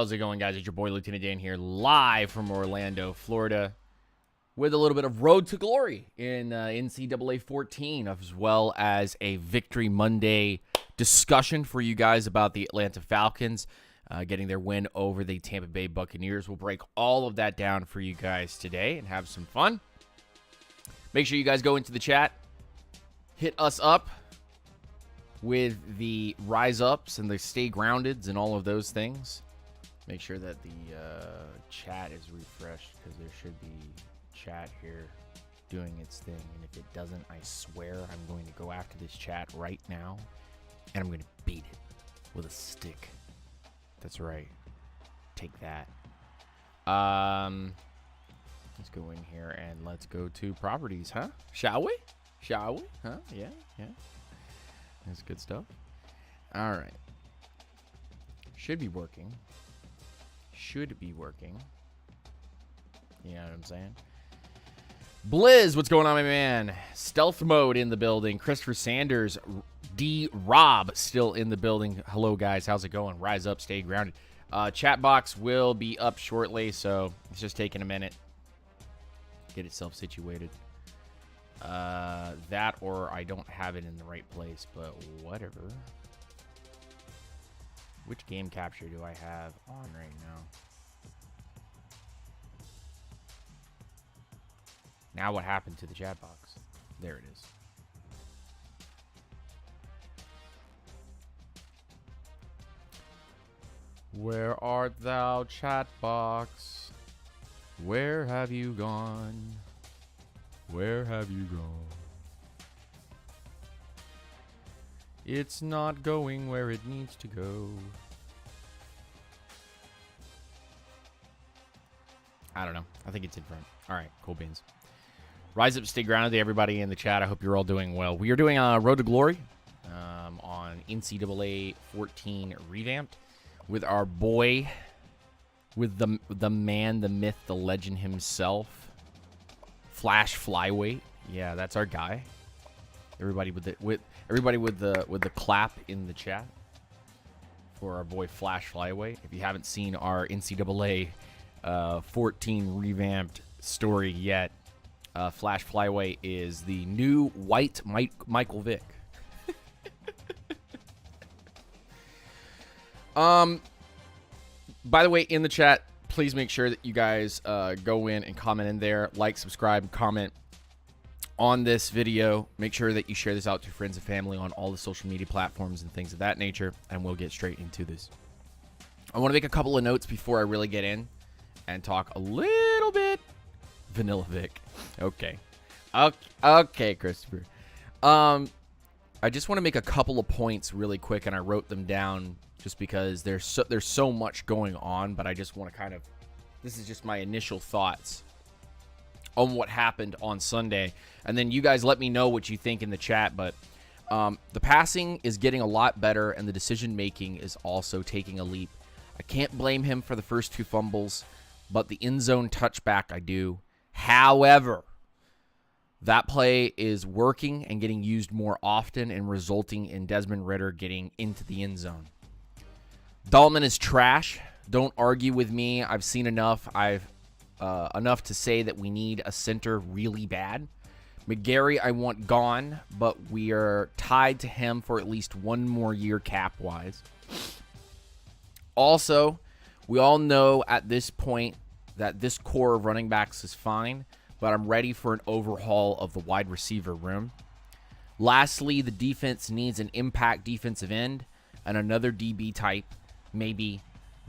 How's it going, guys? It's your boy Lieutenant Dan here, live from Orlando, Florida, with a little bit of Road to Glory in NCAA 14, as well as a Victory Monday discussion for you guys about the Atlanta Falcons getting their win over the Tampa Bay Buccaneers. We'll break all of that down for you guys today and have some fun. Make sure you guys go into the chat, hit us up with the rise ups and the stay groundeds and all of those things. Make sure that the chat is refreshed, because there should be chat here doing its thing. And if it doesn't, I swear I'm going to go after this chat right now and I'm going to beat it with a stick. That's right. Take that. Let's go in here and let's go to properties, huh? Shall we? Shall we? Huh? Yeah, yeah. That's good stuff. All right. Should be working. Should be working. You know what I'm saying? Blizz, what's going on, my man? Stealth mode in the building. Christopher Sanders, D. Rob still in the building. Hello, guys. How's it going? Rise up, stay grounded. Chat box will be up shortly, so it's just taking a minute. Get itself situated. That or I don't have it in the right place, but whatever. Which game capture do I have on right now? Now what happened to the chat box? There it is. Where art thou, chat box? Where have you gone? Where have you gone? It's not going where it needs to go. I don't know. I think it's in front. All right, cool beans. Rise up, stay grounded to everybody in the chat. I hope you're all doing well. We are doing Road to Glory on NCAA 14 Revamped with our boy, with the man, the myth, the legend himself, Flash Flyweight. Yeah, that's our guy. Everybody with the clap in the chat for our boy Flash Flyweight. If you haven't seen our NCAA 14 Revamped story yet, Flash Flyweight is the new white Michael Vick. By the way, in the chat, please make sure that you guys go in and comment in there, like, subscribe, comment on this video. Make sure that you share this out to friends and family on all the social media platforms and things of that nature, and we'll get straight into this. I want to make a couple of notes before I really get in and talk a little bit Vanilla Vic. Okay. Okay, Christopher. I just want to make a couple of points really quick, and I wrote them down just because there's so much going on, but I just want to kind of, this is just my initial thoughts on what happened on Sunday, and then you guys let me know what you think in the chat. But the passing is getting a lot better, and the decision making is also taking a leap. I can't blame him for the first two fumbles, but the end zone touchback I do. However, that play is working and getting used more often and resulting in Desmond Ridder getting into the end zone. Dahlman is trash. Don't argue with me. I've seen enough. Enough to say that we need a center really bad. McGarry, I want gone, but we are tied to him for at least one more year cap-wise. Also, we all know at this point that this core of running backs is fine, but I'm ready for an overhaul of the wide receiver room. Lastly, the defense needs an impact defensive end and another DB type. Maybe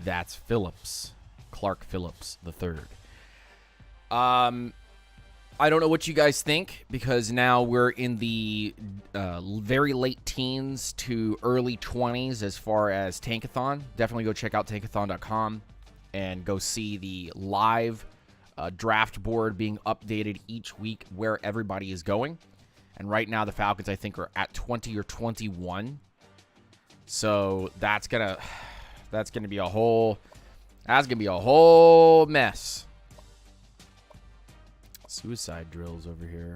that's Phillips, Clark Phillips III. I don't know what you guys think, because now we're in the very late teens to early 20s as far as Tankathon. Definitely go check out tankathon.com and go see the live draft board being updated each week where everybody is going. And right now the Falcons, I think, are at 20 or 21. So that's gonna be a whole mess. Suicide drills over here.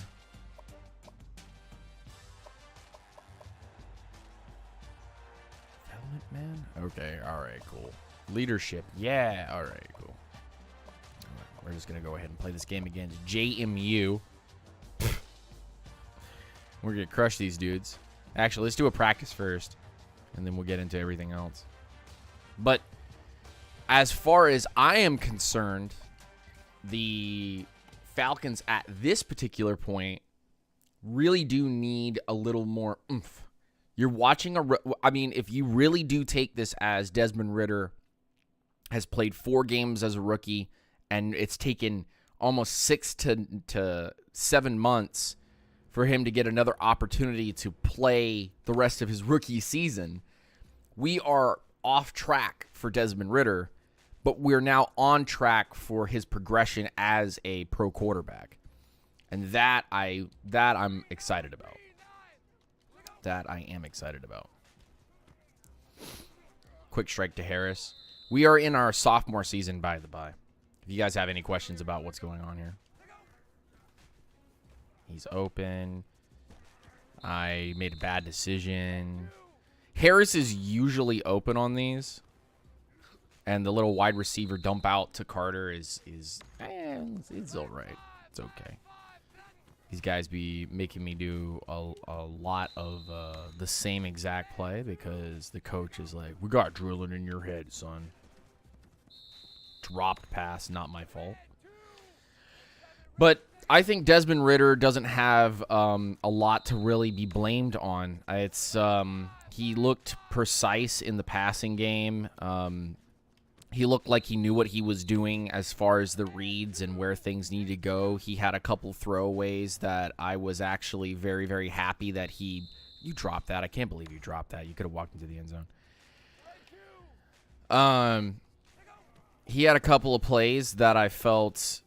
Development man? Okay, alright, cool. Leadership. Yeah. All right, cool. We're just going to go ahead and play this game against JMU. We're going to crush these dudes. Actually, let's do a practice first, and then we'll get into everything else. But as far as I am concerned, the Falcons at this particular point really do need a little more oomph. You're watching I mean, if you really do take this as Desmond Ridder has played 4 games as a rookie, and it's taken almost 6 to 7 months for him to get another opportunity to play the rest of his rookie season, we are off track for Desmond Ridder, but we're now on track for his progression as a pro quarterback. And that I'm excited about. That I am excited about. Quick strike to Harris. We are in our sophomore season, by the by. If you guys have any questions about what's going on here. He's open. I made a bad decision. Harris is usually open on these. And the little wide receiver dump out to Carter is it's all right. It's okay. These guys be making me do a lot of the same exact play because the coach is like, we got drilling in your head, son. Dropped pass, not my fault. But I think Desmond Ridder doesn't have a lot to really be blamed on. It's he looked precise in the passing game. He looked like he knew what he was doing as far as the reads and where things needed to go. He had a couple throwaways that I was actually very, very happy that you dropped that. I can't believe you dropped that. You could have walked into the end zone. He had a couple of plays that I felt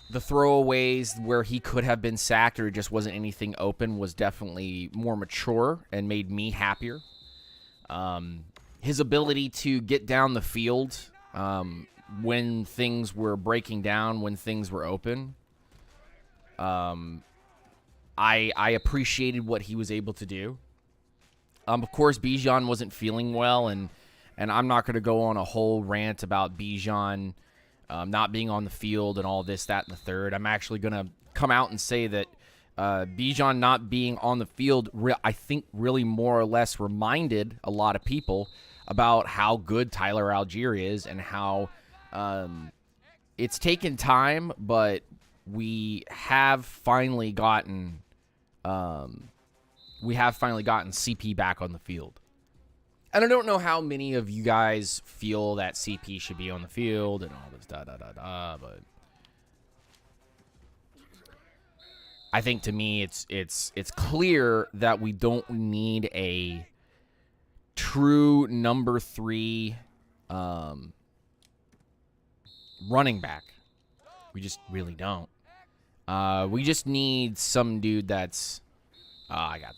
the throwaways where he could have been sacked or just wasn't anything open was definitely more mature and made me happier. His ability to get down the field when things were breaking down, when things were open, I appreciated what he was able to do. Of course, Bijan wasn't feeling well, and I'm not going to go on a whole rant about Bijan not being on the field and all this, that, and the third. I'm actually going to come out and say that Bijan not being on the field, I think really more or less reminded a lot of people about how good Tyler Algier is and how it's taken time, but we have finally gotten CP back on the field. And I don't know how many of you guys feel that CP should be on the field and all this but I think to me it's clear that we don't need a true number 3 running back. We just really don't. We just need some dude that's I got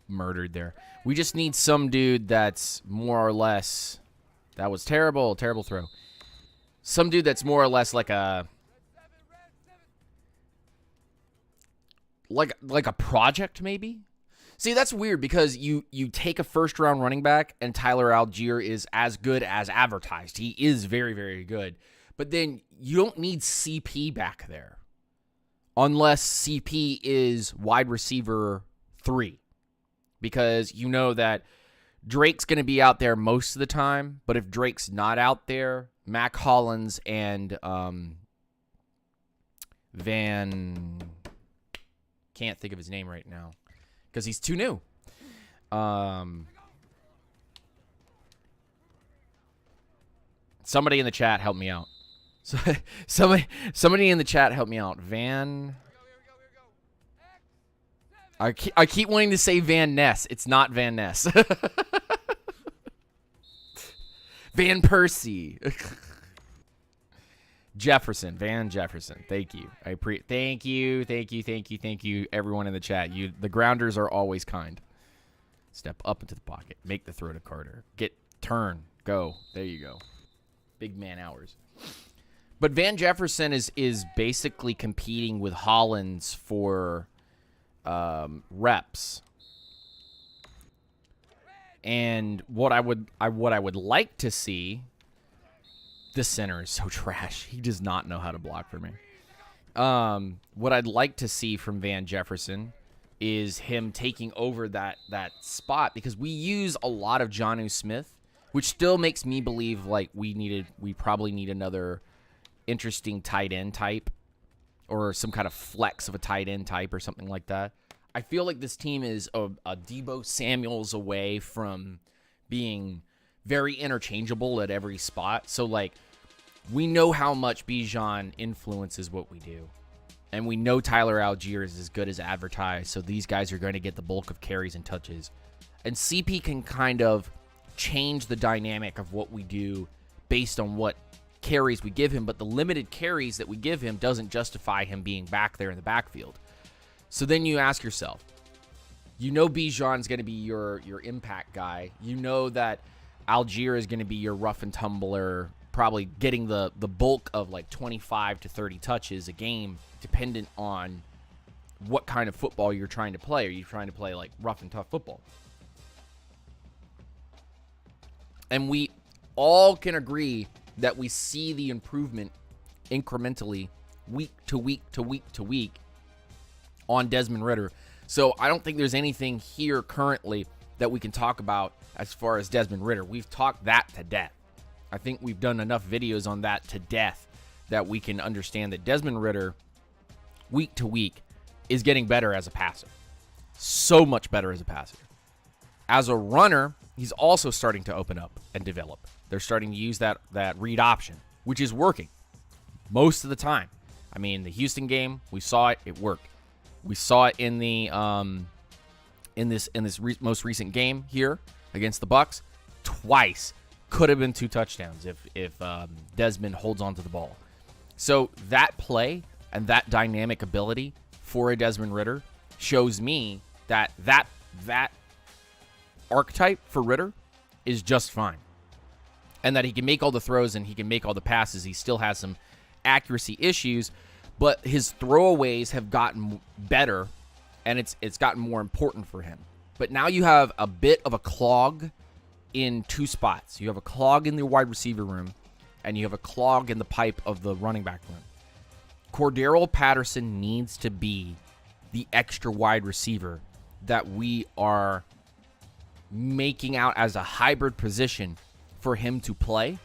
murdered there. We just need some dude that's more or less, that was terrible throw. Some dude that's more or less like a project maybe. See, that's weird because you take a first-round running back and Tyler Algier is as good as advertised. He is very, very good. But then you don't need CP back there unless CP is wide receiver 3. Because you know that Drake's going to be out there most of the time. But if Drake's not out there, Mac Hollins and Van... Can't think of his name right now because he's too new. Somebody in the chat help me out. Somebody in the chat help me out. Van. I keep wanting to say Van Ness. It's not Van Ness. Van Persie. Jefferson, Van Jefferson. Thank you. Thank you, everyone in the chat. The grounders are always kind. Step up into the pocket. Make the throw to Carter. Turn. Go. There you go. Big man hours. But Van Jefferson is basically competing with Hollins for reps. And what I would like to see, this center is so trash. He does not know how to block for me. What I'd like to see from Van Jefferson is him taking over that spot, because we use a lot of Jonnu Smith, which still makes me believe like we probably need another interesting tight end type, or some kind of flex of a tight end type or something like that. I feel like this team is a Deebo Samuels away from being very interchangeable at every spot. So, like, we know how much Bijan influences what we do. And we know Tyler Algier is as good as advertised, so these guys are going to get the bulk of carries and touches. And CP can kind of change the dynamic of what we do based on what carries we give him, but the limited carries that we give him doesn't justify him being back there in the backfield. So then you ask yourself, you know Bijan's going to be your impact guy. You know that Algier is going to be your rough and tumbler, probably getting the bulk of like 25 to 30 touches a game, dependent on what kind of football you're trying to play. Are you trying to play like rough and tough football? And we all can agree that we see the improvement incrementally week to week to week to week on Desmond Ridder. So I don't think there's anything here currently that we can talk about as far as Desmond Ridder. We've talked that to death. I think we've done enough videos on that to death that we can understand that Desmond Ridder, week to week, is getting better as a passer. So much better as a passer. As a runner, he's also starting to open up and develop. They're starting to use that read option, which is working most of the time. I mean, the Houston game, we saw it. It worked. We saw it in the most recent game here against the Bucs. Twice. Could have been 2 touchdowns if Desmond holds on to the ball. So that play and that dynamic ability for a Desmond Ridder shows me that archetype for Ridder is just fine. And that he can make all the throws and he can make all the passes. He still has some accuracy issues, but his throwaways have gotten better, and it's gotten more important for him. But now you have a bit of a clog in 2 spots. You have a clog in the wide receiver room, and you have a clog in the pipe of the running back room. Cordero Patterson needs to be the extra wide receiver that we are making out as a hybrid position for him to play,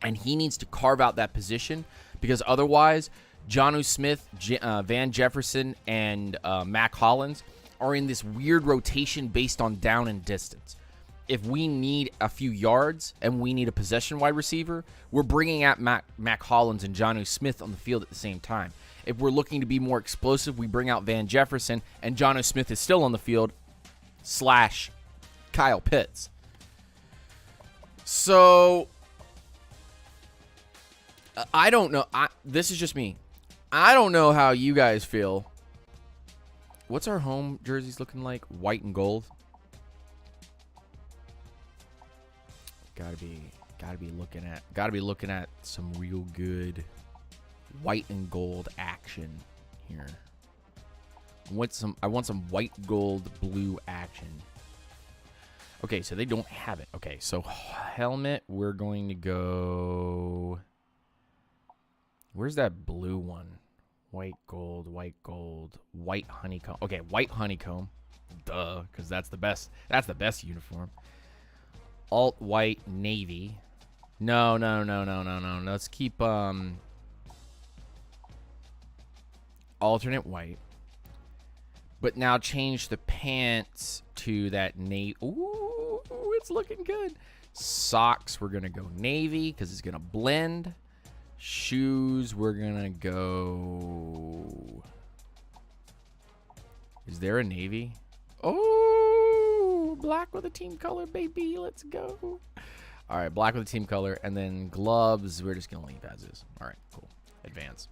and he needs to carve out that position, because otherwise Jonnu Smith, Van Jefferson, and Mac Hollins are in this weird rotation based on down and distance. If we need a few yards and we need a possession wide receiver, we're bringing out Mac Hollins and Jonnu Smith on the field at the same time. If we're looking to be more explosive, we bring out Van Jefferson, and Jonnu Smith is still on the field / Kyle Pitts. So I don't know. This is just me. I don't know how you guys feel. What's our home jerseys looking like? White and gold. Gotta be looking at some real good white and gold action here. I want some white, gold, blue action. Okay, so they don't have it. Okay, so helmet, we're going to go. Where's that blue one? White, gold, white honeycomb. Okay, white honeycomb. Duh, because that's the best. That's the best uniform. Alt white navy. No. Let's keep alternate white. But now change the pants to that navy. Ooh, it's looking good. Socks, we're going to go navy because it's going to blend. Shoes, we're going to go. Is there a navy? Oh, black with a team color, baby. Let's go. All right, black with a team color. And then gloves, we're just going to leave as is. All right, cool. Advance.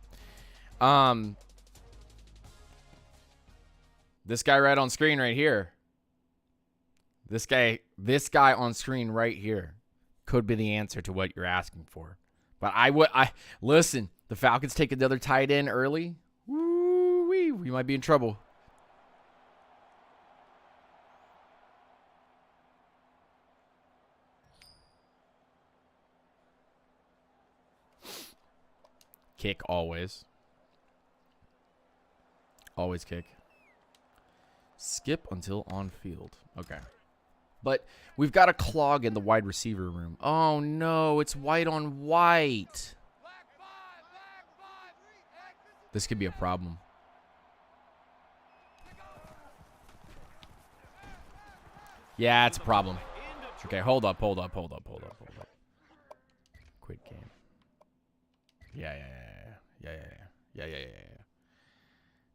This guy right on screen right here. This guy on screen right here could be the answer to what you're asking for. But I listen, the Falcons take another tight end early. Woo-wee, we might be in trouble. Kick always. Always kick. Skip until on field. Okay. But we've got a clog in the wide receiver room. Oh, no. It's white on white. This could be a problem. Yeah, it's a problem. Okay, hold up. Quick game. Yeah.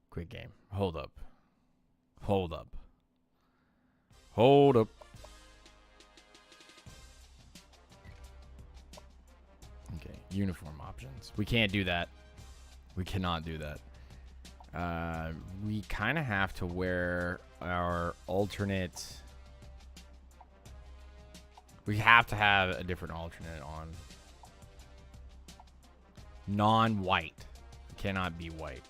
Quick game. Hold up. Okay, uniform options. We can't do that. We cannot do that. We kind of have to wear our alternate. We have to have a different alternate on. Non-white. It cannot be white.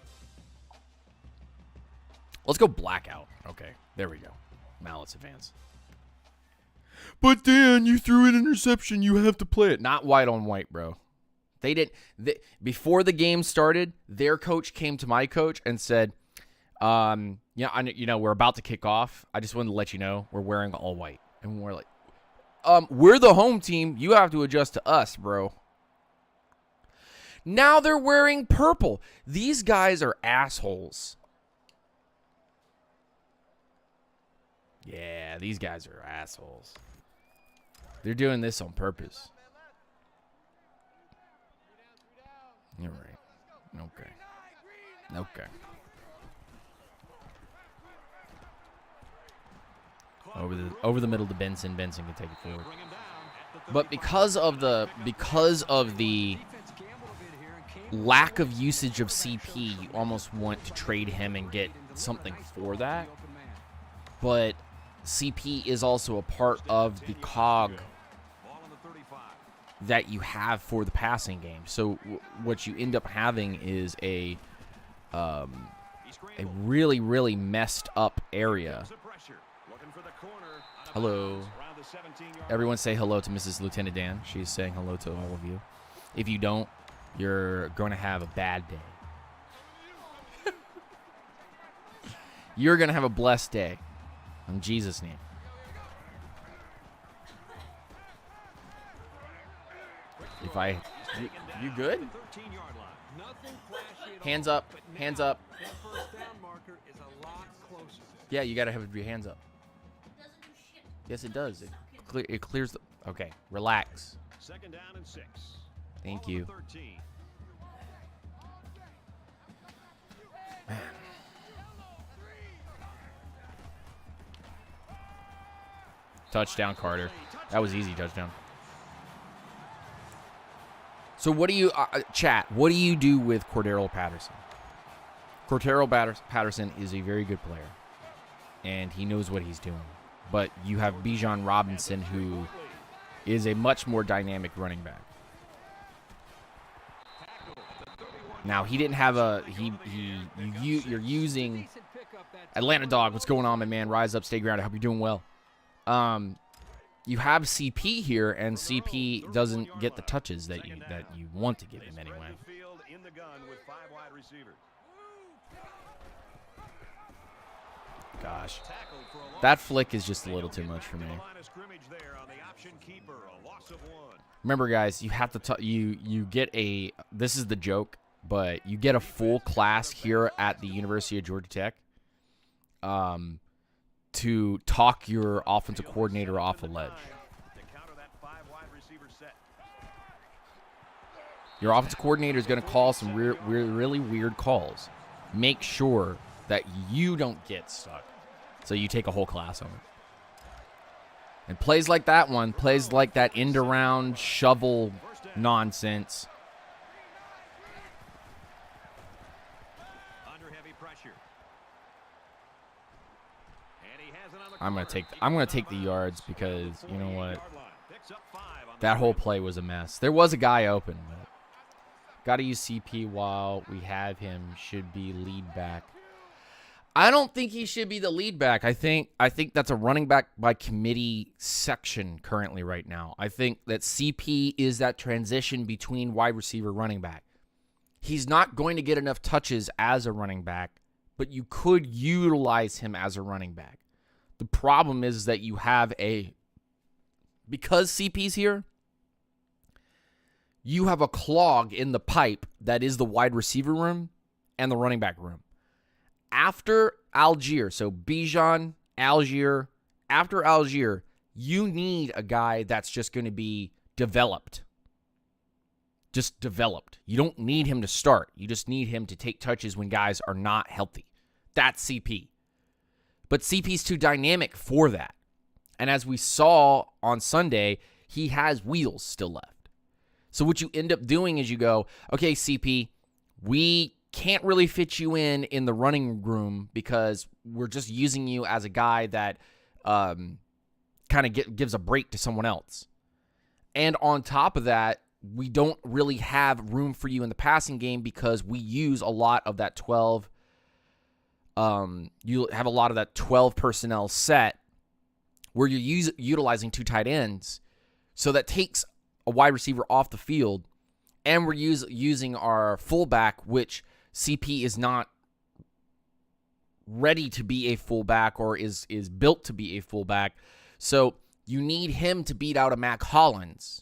Let's go blackout. Okay, there we go. Now let's advance. But Dan, you threw an interception. You have to play it. Not white on white, bro. They didn't. Before the game started, their coach came to my coach and said, we're about to kick off. I just wanted to let you know we're wearing all white. And we're like, we're the home team. You have to adjust to us, bro. Now they're wearing purple. These guys are assholes. Yeah, these guys are assholes. They're doing this on purpose. You're right. Okay. Over the middle to Benson. Benson can take it forward. But because of the lack of usage of CP, you almost want to trade him and get something for that. But CP is also a part of the cog that you have for the passing game. So what you end up having is a really, really messed up area. Hello. Everyone say hello to Mrs. Lieutenant Dan. She's saying hello to all of you. If you don't, you're going to have a bad day. You're going to have a blessed day. In Jesus' name. You good? Hands up. Yeah, you got to have your hands up. Yes, it does. It clears the... Okay, relax. Second down and 6. Thank you. Man. Touchdown, Carter. That was easy touchdown. So what do you... chat, what do you do with Cordero Patterson? Cordero Patterson is a very good player. And he knows what he's doing. But you have Bijan Robinson, who is a much more dynamic running back. Now, he didn't have a... You're using... Atlanta Dog, what's going on, my man? Rise up, stay grounded. I hope you're doing well. You have CP here, and CP doesn't get the touches that you want to give him anyway. Gosh, that flick is just a little too much for me. Remember, guys, you have to you get a... This is the joke, but you get a full class here at the University of Georgia Tech. To talk your offensive coordinator off a ledge. Your offensive coordinator is going to call some really weird calls. Make sure that you don't get stuck. So you take a whole class on it. And plays like that one, plays like that end around shovel nonsense. I'm gonna take the yards because you know what? That whole play was a mess. There was a guy open, but gotta use CP while we have him. Should be lead back. I don't think he should be the lead back. I think that's a running back by committee section currently right now. I think that CP is that transition between wide receiver running back. He's not going to get enough touches as a running back, but you could utilize him as a running back. The problem is that you have because CP's here, you have a clog in the pipe that is the wide receiver room and the running back room. After Algier, so Bijan, Algier, after Algier, you need a guy that's just going to be developed. Just developed. You don't need him to start. You just need him to take touches when guys are not healthy. That's CP. But CP's too dynamic for that. And as we saw on Sunday, he has wheels still left. So what you end up doing is you go, okay, CP, we can't really fit you in the running room because we're just using you as a guy that kind of gives a break to someone else. And on top of that, we don't really have room for you in the passing game because we use a lot of that 12. You have a lot of that 12 personnel set where you're utilizing 2 tight ends. So that takes a wide receiver off the field, and we're using our fullback, which CP is not ready to be a fullback or is built to be a fullback. So you need him to beat out a Mac Hollins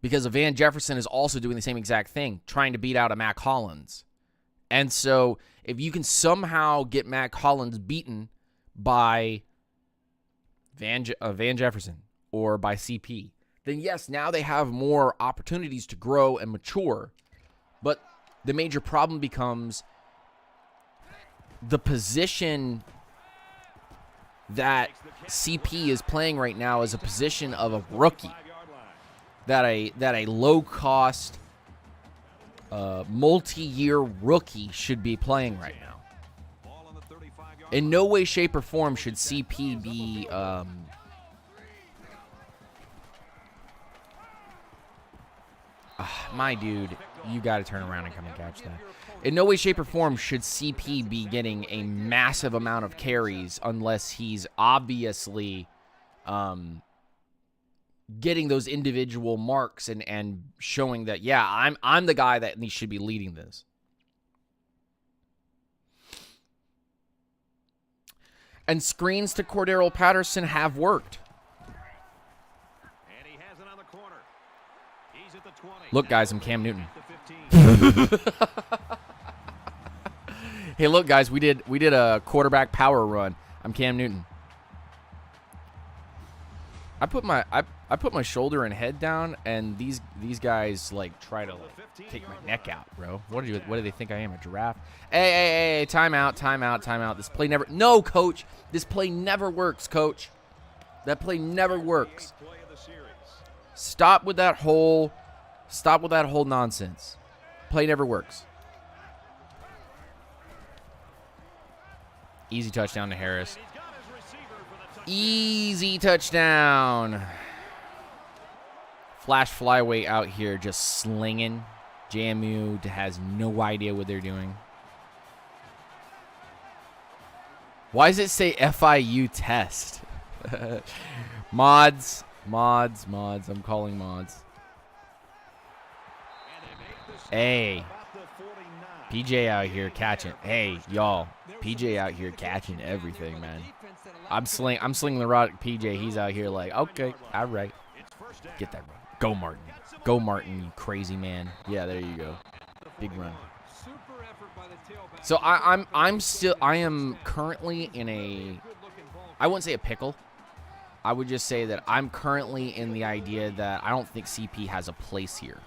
because a Van Jefferson is also doing the same exact thing, trying to beat out a Mac Hollins. And so if you can somehow get Mac Hollins beaten by Van Jefferson or by CP, then yes, now they have more opportunities to grow and mature. But the major problem becomes the position that CP is playing right now is a position of a rookie that a low-cost, multi-year rookie should be playing right now. In no way, shape, or form should CP be my dude, you got to turn around and come and catch that. In no way, shape, or form should CP be getting a massive amount of carries unless he's obviously getting those individual marks and showing that, yeah, I'm the guy that should be leading this. And screens to Cordero Patterson have worked. Look, guys, I'm Cam Newton. Hey, look, guys, we did a quarterback power run. I'm Cam Newton. I put my shoulder and head down, and these guys like try to take my neck out, bro. What do they think I am, a giraffe? Hey, timeout. This play never. No, coach. This play never works, coach. That play never works. Stop with that whole nonsense. Play never works. Easy touchdown to Harris. Easy touchdown. Flash flyweight out here just slinging. JMU has no idea what they're doing. Why does it say FIU test? Mods. I'm calling mods. Hey. PJ out here catching. Hey, y'all. PJ out here catching everything, man. I'm slinging the rock. PJ, he's out here like, okay, all right. Get that run. Go, Martin. Go, Martin, you crazy man. Yeah, there you go. Big run. So I am currently in a, I wouldn't say a pickle. I would just say that I'm currently in the idea that I don't think CP has a place here.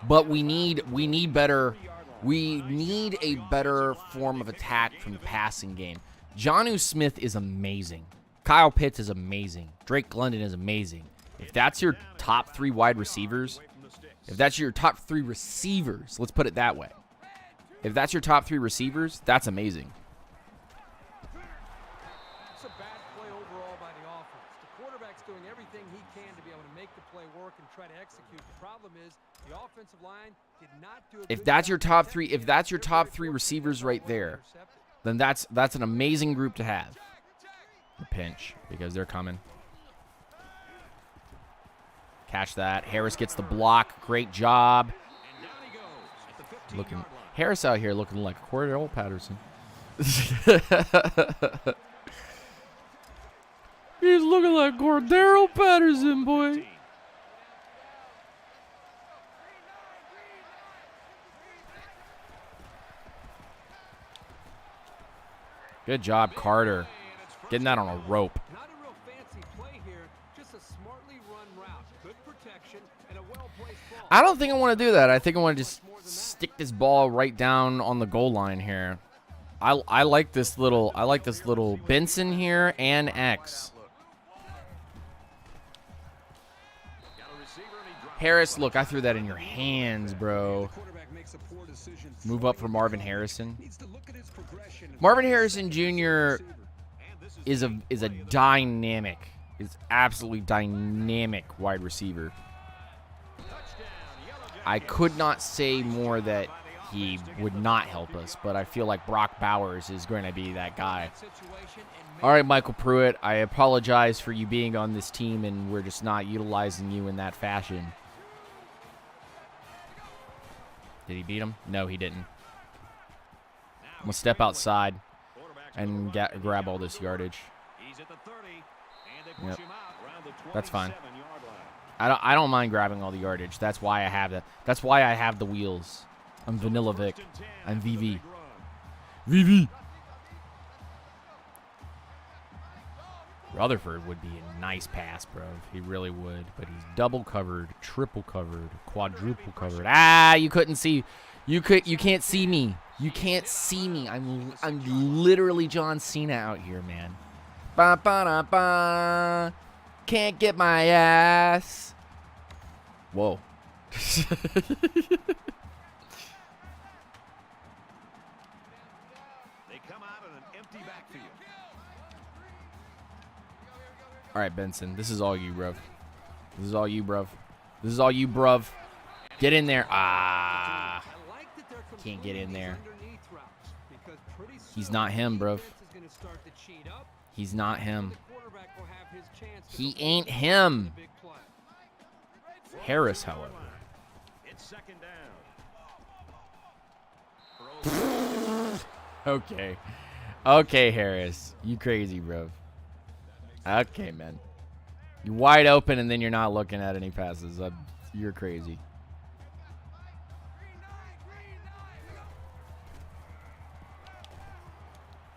But we need a better form of attack from the passing game. Jonnu Smith is amazing. Kyle Pitts is amazing. Drake London is amazing. If that's your top 3 wide receivers, if that's your top 3 receivers, let's put it that way. If that's your top 3 receivers, that's amazing. It's a bad play overall by the offense. The quarterback's doing everything he can to be able to make the play work and try to execute. The problem is the offensive line did not do a good If that's your job top 3, if that's your top 3 receivers right there, then that's an amazing group to have. The pinch, because they're coming. Catch that. Harris gets the block. Great job. Looking Harris out here looking like Cordell Patterson. He's looking like Cordell Patterson, boy. Good job, Carter. Getting that on a rope. Not a real fancy play here, just a smartly run route. Good protection and a well-placed ball. I don't think I want to do that. I think I want to just stick this ball right down on the goal line here. I like this little Benson here and X. Harris, look, I threw that in your hands, bro. Move up for Marvin Harrison. Marvin Harrison Jr. is a dynamic, absolutely dynamic wide receiver. I could not say more that he would not help us, but I feel like Brock Bowers is going to be that guy. All right, Michael Pruitt, I apologize for you being on this team, and we're just not utilizing you in that fashion. Did he beat him? No, he didn't. I'm going to step outside and grab all this yardage. Yep. That's fine. I don't mind grabbing all the yardage. That's why I have that. That's why I have the wheels. I'm Vanilla Vic. I'm VV. VV. Rutherford would be a nice pass, bro. He really would. But he's double covered, triple covered, quadruple covered. Ah, you couldn't see. You can't see me. You can't see me. I'm literally John Cena out here, man. Ba ba da ba. Can't get my ass. Whoa. They come out in an empty backfield. All right, Benson. This is all you, bruv. This is all you, bruv. This is all you, bruv. Get in there. Ah. Can't get in there. He's not him, bruv. He's not him. He ain't him. Harris, however. It's second down. Okay. Okay, Harris. You crazy, bro. Okay, man. You're wide open, and then you're not looking at any passes. You're crazy.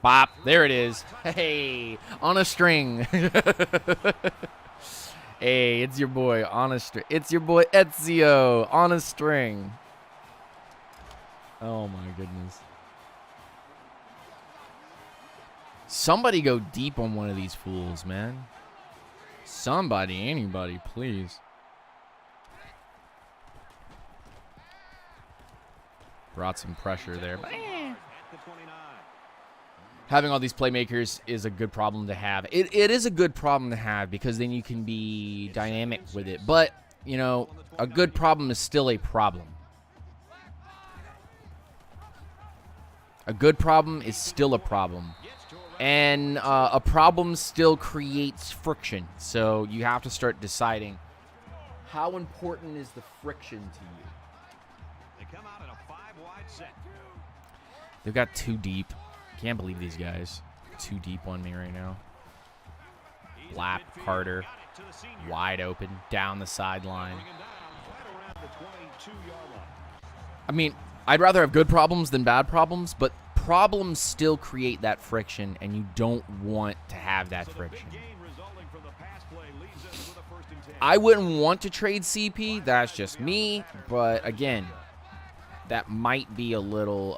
Bop. There it is. Hey, on a string. Hey, it's your boy on a string. It's your boy Ezio on a string. Oh, my goodness. Somebody go deep on one of these fools, man. Somebody, anybody, please. Brought some pressure there. But having all these playmakers is a good problem to have. It is a good problem to have because then you can be dynamic with it. But, you know, a good problem is still a problem. A good problem is still a problem. And a problem still creates friction. So you have to start deciding how important is the friction to you. They come out in a 5-wide set. They've got too deep. Can't believe these guys. Too deep on me right now. Lap, Carter, wide open, down the sideline. I mean, I'd rather have good problems than bad problems, but problems still create that friction, and you don't want to have that friction. I wouldn't want to trade CP. That's just me. But, again, that might be a little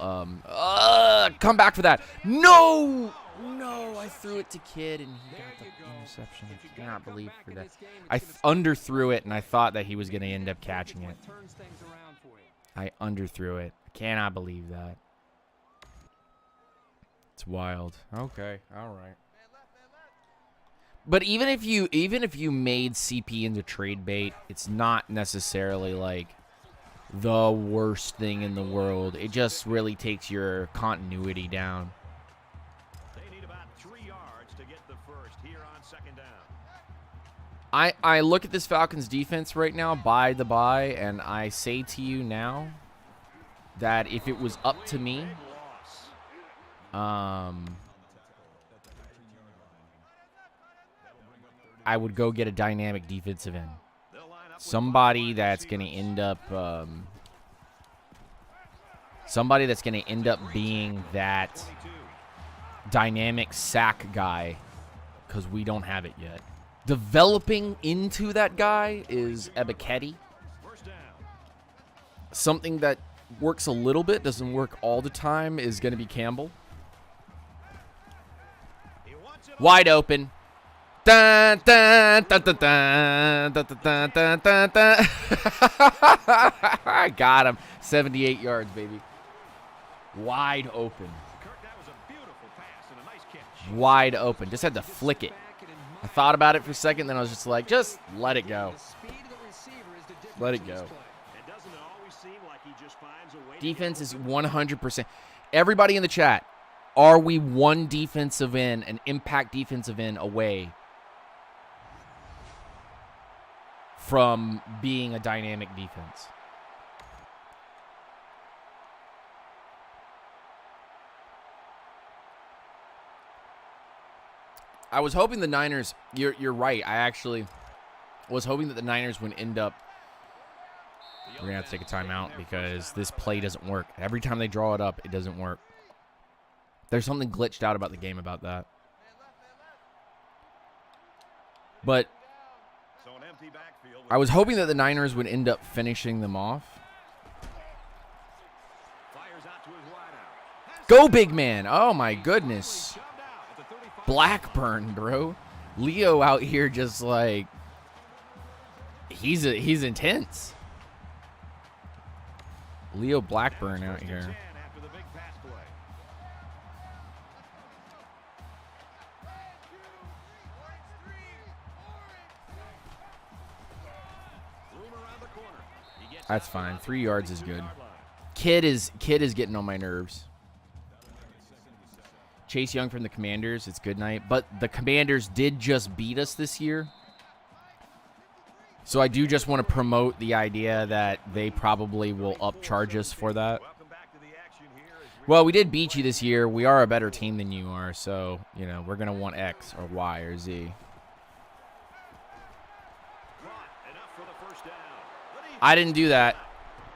come back for that. No, I threw it to Kidd and he got the interception. I cannot believe for that. I underthrew it and I thought that he was going to end up catching it. I underthrew it. I cannot believe that. It's wild. Okay, all right. But even if you made CP into trade bait, it's not necessarily like the worst thing in the world. It just really takes your continuity down. They need about 3 yards to get the first here on second down. I look at this Falcons defense right now, by the by, and I say to you now that if it was up to me, I would go get a dynamic defensive end. Somebody that's going to end up being that dynamic sack guy, because we don't have it yet. Developing into that guy is Ebiketie. Something that works a little bit, doesn't work all the time, is going to be Campbell. Wide open. Dun, dun, dun, dun, dun, dun, dun, dun, dun, dun. I got him. 78 yards, baby. Wide open. Wide open. Just had to flick it. I thought about it for a second, then I was just like, just let it go. Let it go. Defense is 100%. Everybody in the chat, are we one defensive end, an impact defensive end away from being a dynamic defense? I was hoping the Niners, you're right. I actually was hoping that the Niners would end up, we're going to have to take a timeout because this play doesn't work. Every time they draw it up, it doesn't work. There's something glitched out about the game about that. But I was hoping that the Niners would end up finishing them off. Go, big man. Oh, my goodness. Blackburn, bro. Leo out here just like, he's intense. Leo Blackburn out here. That's fine. 3 yards is good. Kid is getting on my nerves. Chase Young from the Commanders, it's good night. But the Commanders did just beat us this year. So I do just want to promote the idea that they probably will upcharge us for that. Well, we did beat you this year. We are a better team than you are. So, you know, we're going to want X or Y or Z. I didn't do that.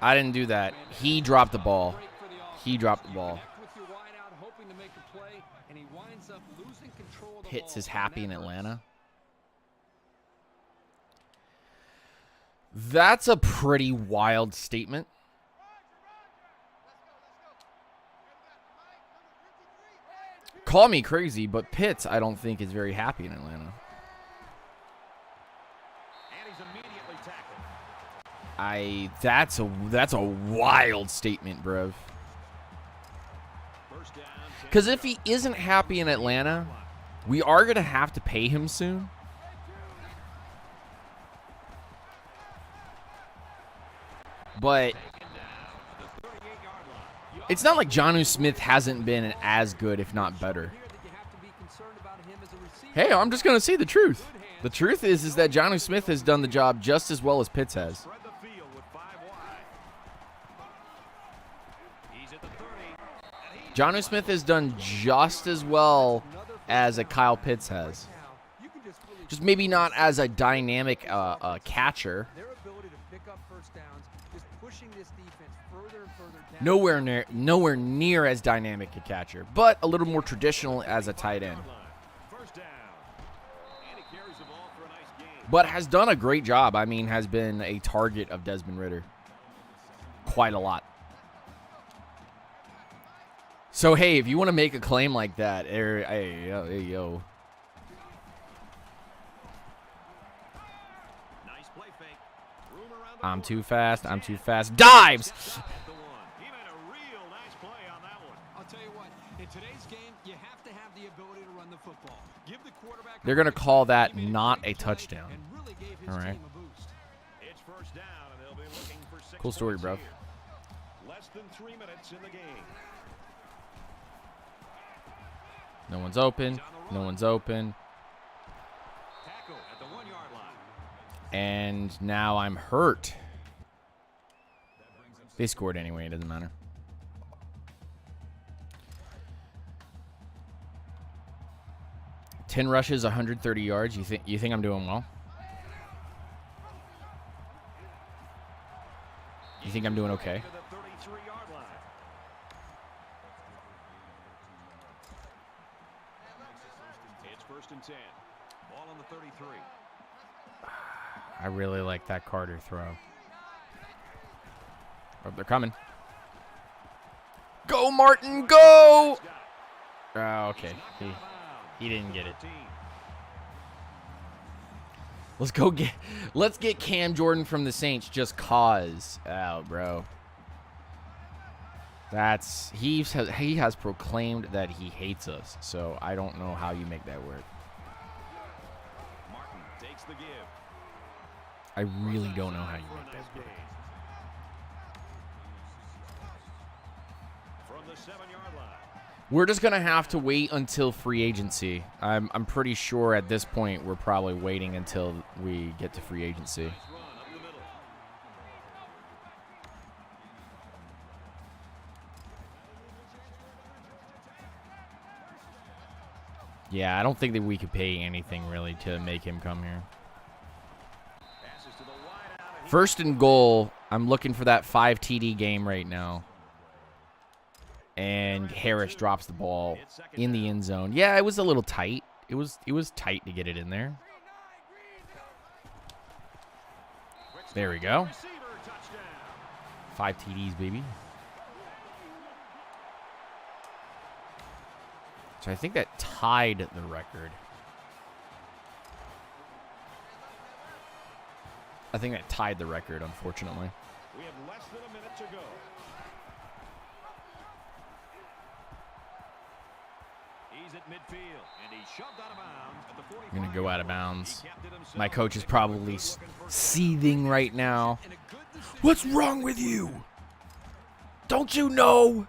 I didn't do that. He dropped the ball. He dropped the ball. Pitts is happy in Atlanta. That's a pretty wild statement. Call me crazy, but Pitts, I don't think, is very happy in Atlanta. That's a wild statement, bruv. Because if he isn't happy in Atlanta, we are going to have to pay him soon. But it's not like Jonnu Smith hasn't been as good, if not better. Hey, I'm just going to say the truth. The truth is that Jonnu Smith has done the job just as well as Pitts has. Jonnu Smith has done just as well as a Kyle Pitts has. Just maybe not as a dynamic catcher. Nowhere near as dynamic a catcher, but a little more traditional as a tight end. But has done a great job. I mean, has been a target of Desmond Ridder quite a lot. So, hey, if you want to make a claim like that, hey, yo. I'm too fast. I'm too fast. Dives! They're going to call that not a touchdown. All right. Cool story, bro. Less than 3 minutes in the game. No one's open. No one's open. And now I'm hurt. They scored anyway. It doesn't matter. Ten rushes, 130 yards. You think I'm doing well? You think I'm doing okay? It's 1st and 10. Ball on the 33. I really like that Carter throw. Oh, they're coming. Go, Martin, go! Oh, okay. He didn't get it. Let's get Cam Jordan from the Saints just cause. Oh, bro. He has proclaimed that he hates us. So I don't know how you make that work. Martin takes the give. I really don't know how you make that work. From the 7-yard line. We're just gonna have to wait until free agency. I'm pretty sure at this point we're probably waiting until we get to free agency. Nice run up the middle. Yeah, I don't think that we could pay anything really to make him come here. Passes to the wide out. 1st and goal. I'm looking for that 5 TD game right now. And Harris drops the ball in the end zone. Yeah, it was a little tight. It was tight to get it in there. There we go. 5 TDs, baby. So I think that tied the record. I think that tied the record, unfortunately. We have less than a minute to go. He's at midfield, and he's shoved out of bounds at the 45. I'm going to go out of bounds. My coach is probably seething right now. What's wrong with you? Don't you know?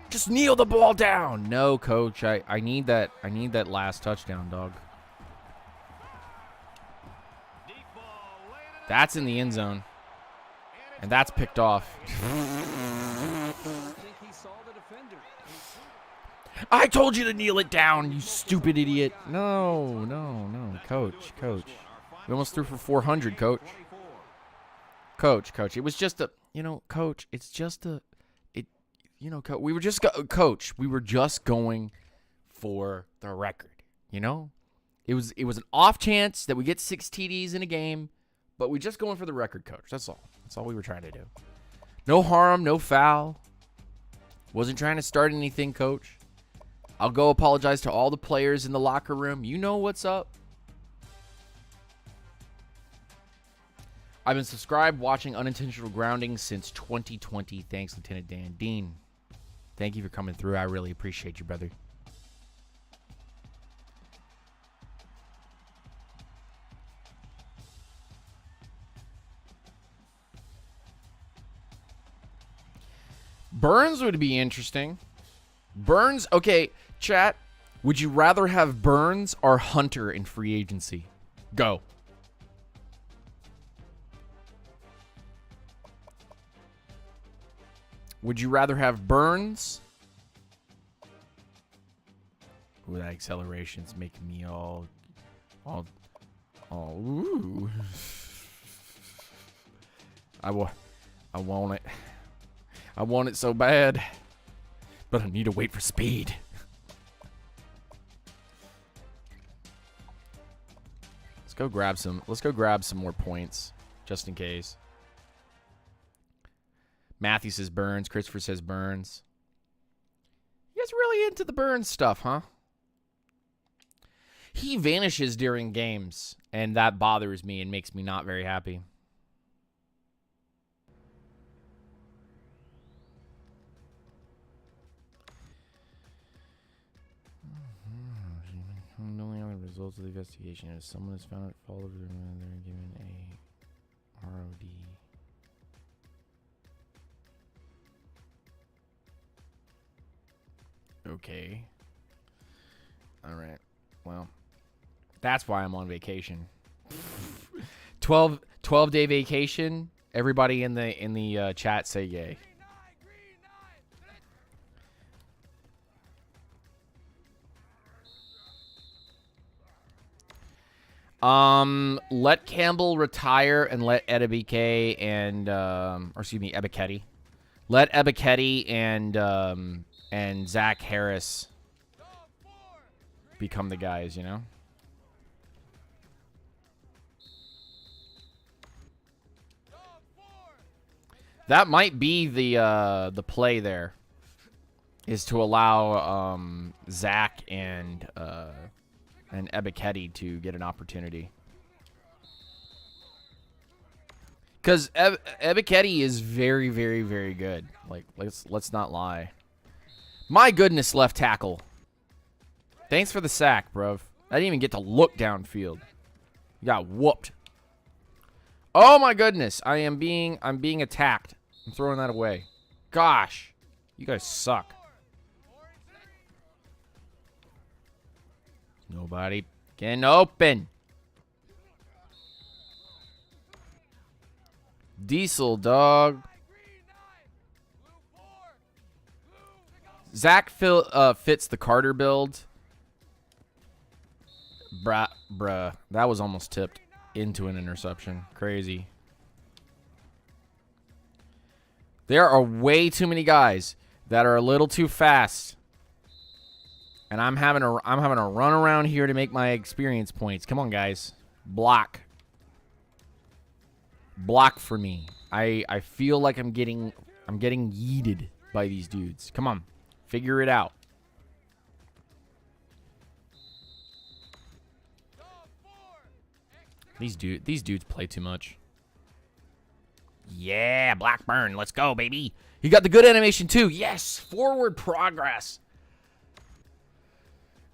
Just kneel the ball down. No, coach. I need that last touchdown, dog. That's in the end zone. And that's picked off. I told you to kneel it down, you stupid idiot. No, coach. We almost threw for 400, coach. Coach. It was just a, coach, it's just a, coach, we were just going for the record, It was an off chance that we get 6 TDs in a game, but we're just going for the record, coach. That's all. That's all we were trying to do. No harm, no foul. Wasn't trying to start anything, coach. I'll go apologize to all the players in the locker room. You know what's up. I've been subscribed watching Unintentional Grounding since 2020. Thanks, Lieutenant Dan. Dean, thank you for coming through. I really appreciate you, brother. Burns would be interesting. Burns, okay, chat. Would you rather have Burns or Hunter in free agency? Go. Would you rather have Burns? Ooh, that acceleration's making me all ooh. I want it. I want it so bad, but I need to wait for speed. Let's go grab some more points, just in case. Matthew says Burns. Christopher says Burns. You guys really into the Burns stuff, huh? He vanishes during games, and that bothers me and makes me not very happy. Knowing the results of the investigation, if someone is found at fault of their they're given a ROD. Okay. All right. Well, that's why I'm on vacation. 12-day vacation. Everybody in the chat say yay. Let Campbell retire and let Ebiketie and Ebiketie. Let Ebiketie and Zach Harris become the guys, you know? That might be the play there, is to allow Zach and Ebiketie to get an opportunity. Because Ebiketie is very, very, very good. Like, let's not lie. My goodness, left tackle. Thanks for the sack, bruv. I didn't even get to look downfield. You got whooped. Oh my goodness, I'm being attacked. I'm throwing that away. Gosh, you guys suck. Nobody can open. Diesel, dog. Zach fits the Carter build. Bruh. That was almost tipped into an interception. Crazy. There are way too many guys that are a little too fast. And I'm having to run around here to make my experience points. Come on, guys. Block. Block for me. I feel like I'm getting yeeted by these dudes. Come on. Figure it out. These dudes play too much. Yeah, Blackburn. Let's go, baby. He got the good animation too. Yes, forward progress.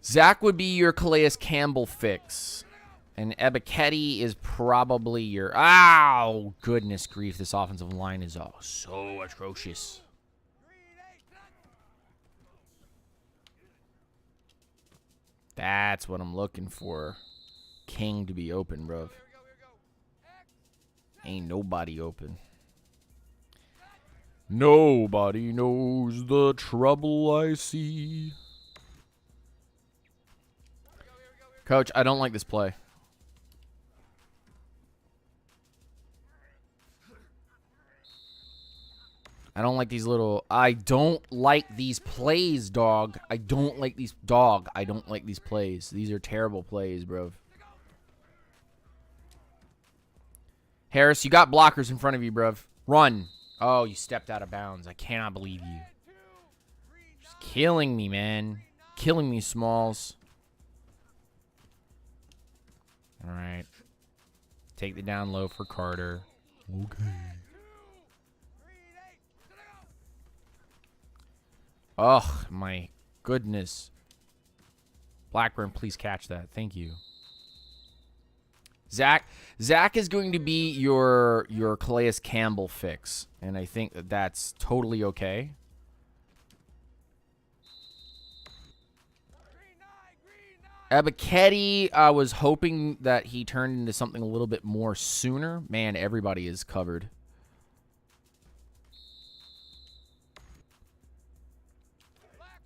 Zach would be your Calais Campbell fix. And Ebiketie is probably your... Ow! Goodness grief, this offensive line is so atrocious. That's what I'm looking for. King to be open, bruv. Ain't nobody open. Nobody knows the trouble I see. Coach, I don't like this play. I don't like these little... I don't like these plays, dog. I don't like these... Dog, I don't like these plays. These are terrible plays, bro. Harris, you got blockers in front of you, bruv. Run. Oh, you stepped out of bounds. I cannot believe you. Just killing me, man. Killing me, Smalls. All right. Take the down low for Carter. Okay. Oh, my goodness. Blackburn, please catch that. Thank you. Zach is going to be your Calais Campbell fix, and I think that's totally okay. Ebiketie, I was hoping that he turned into something a little bit more sooner. Man, everybody is covered.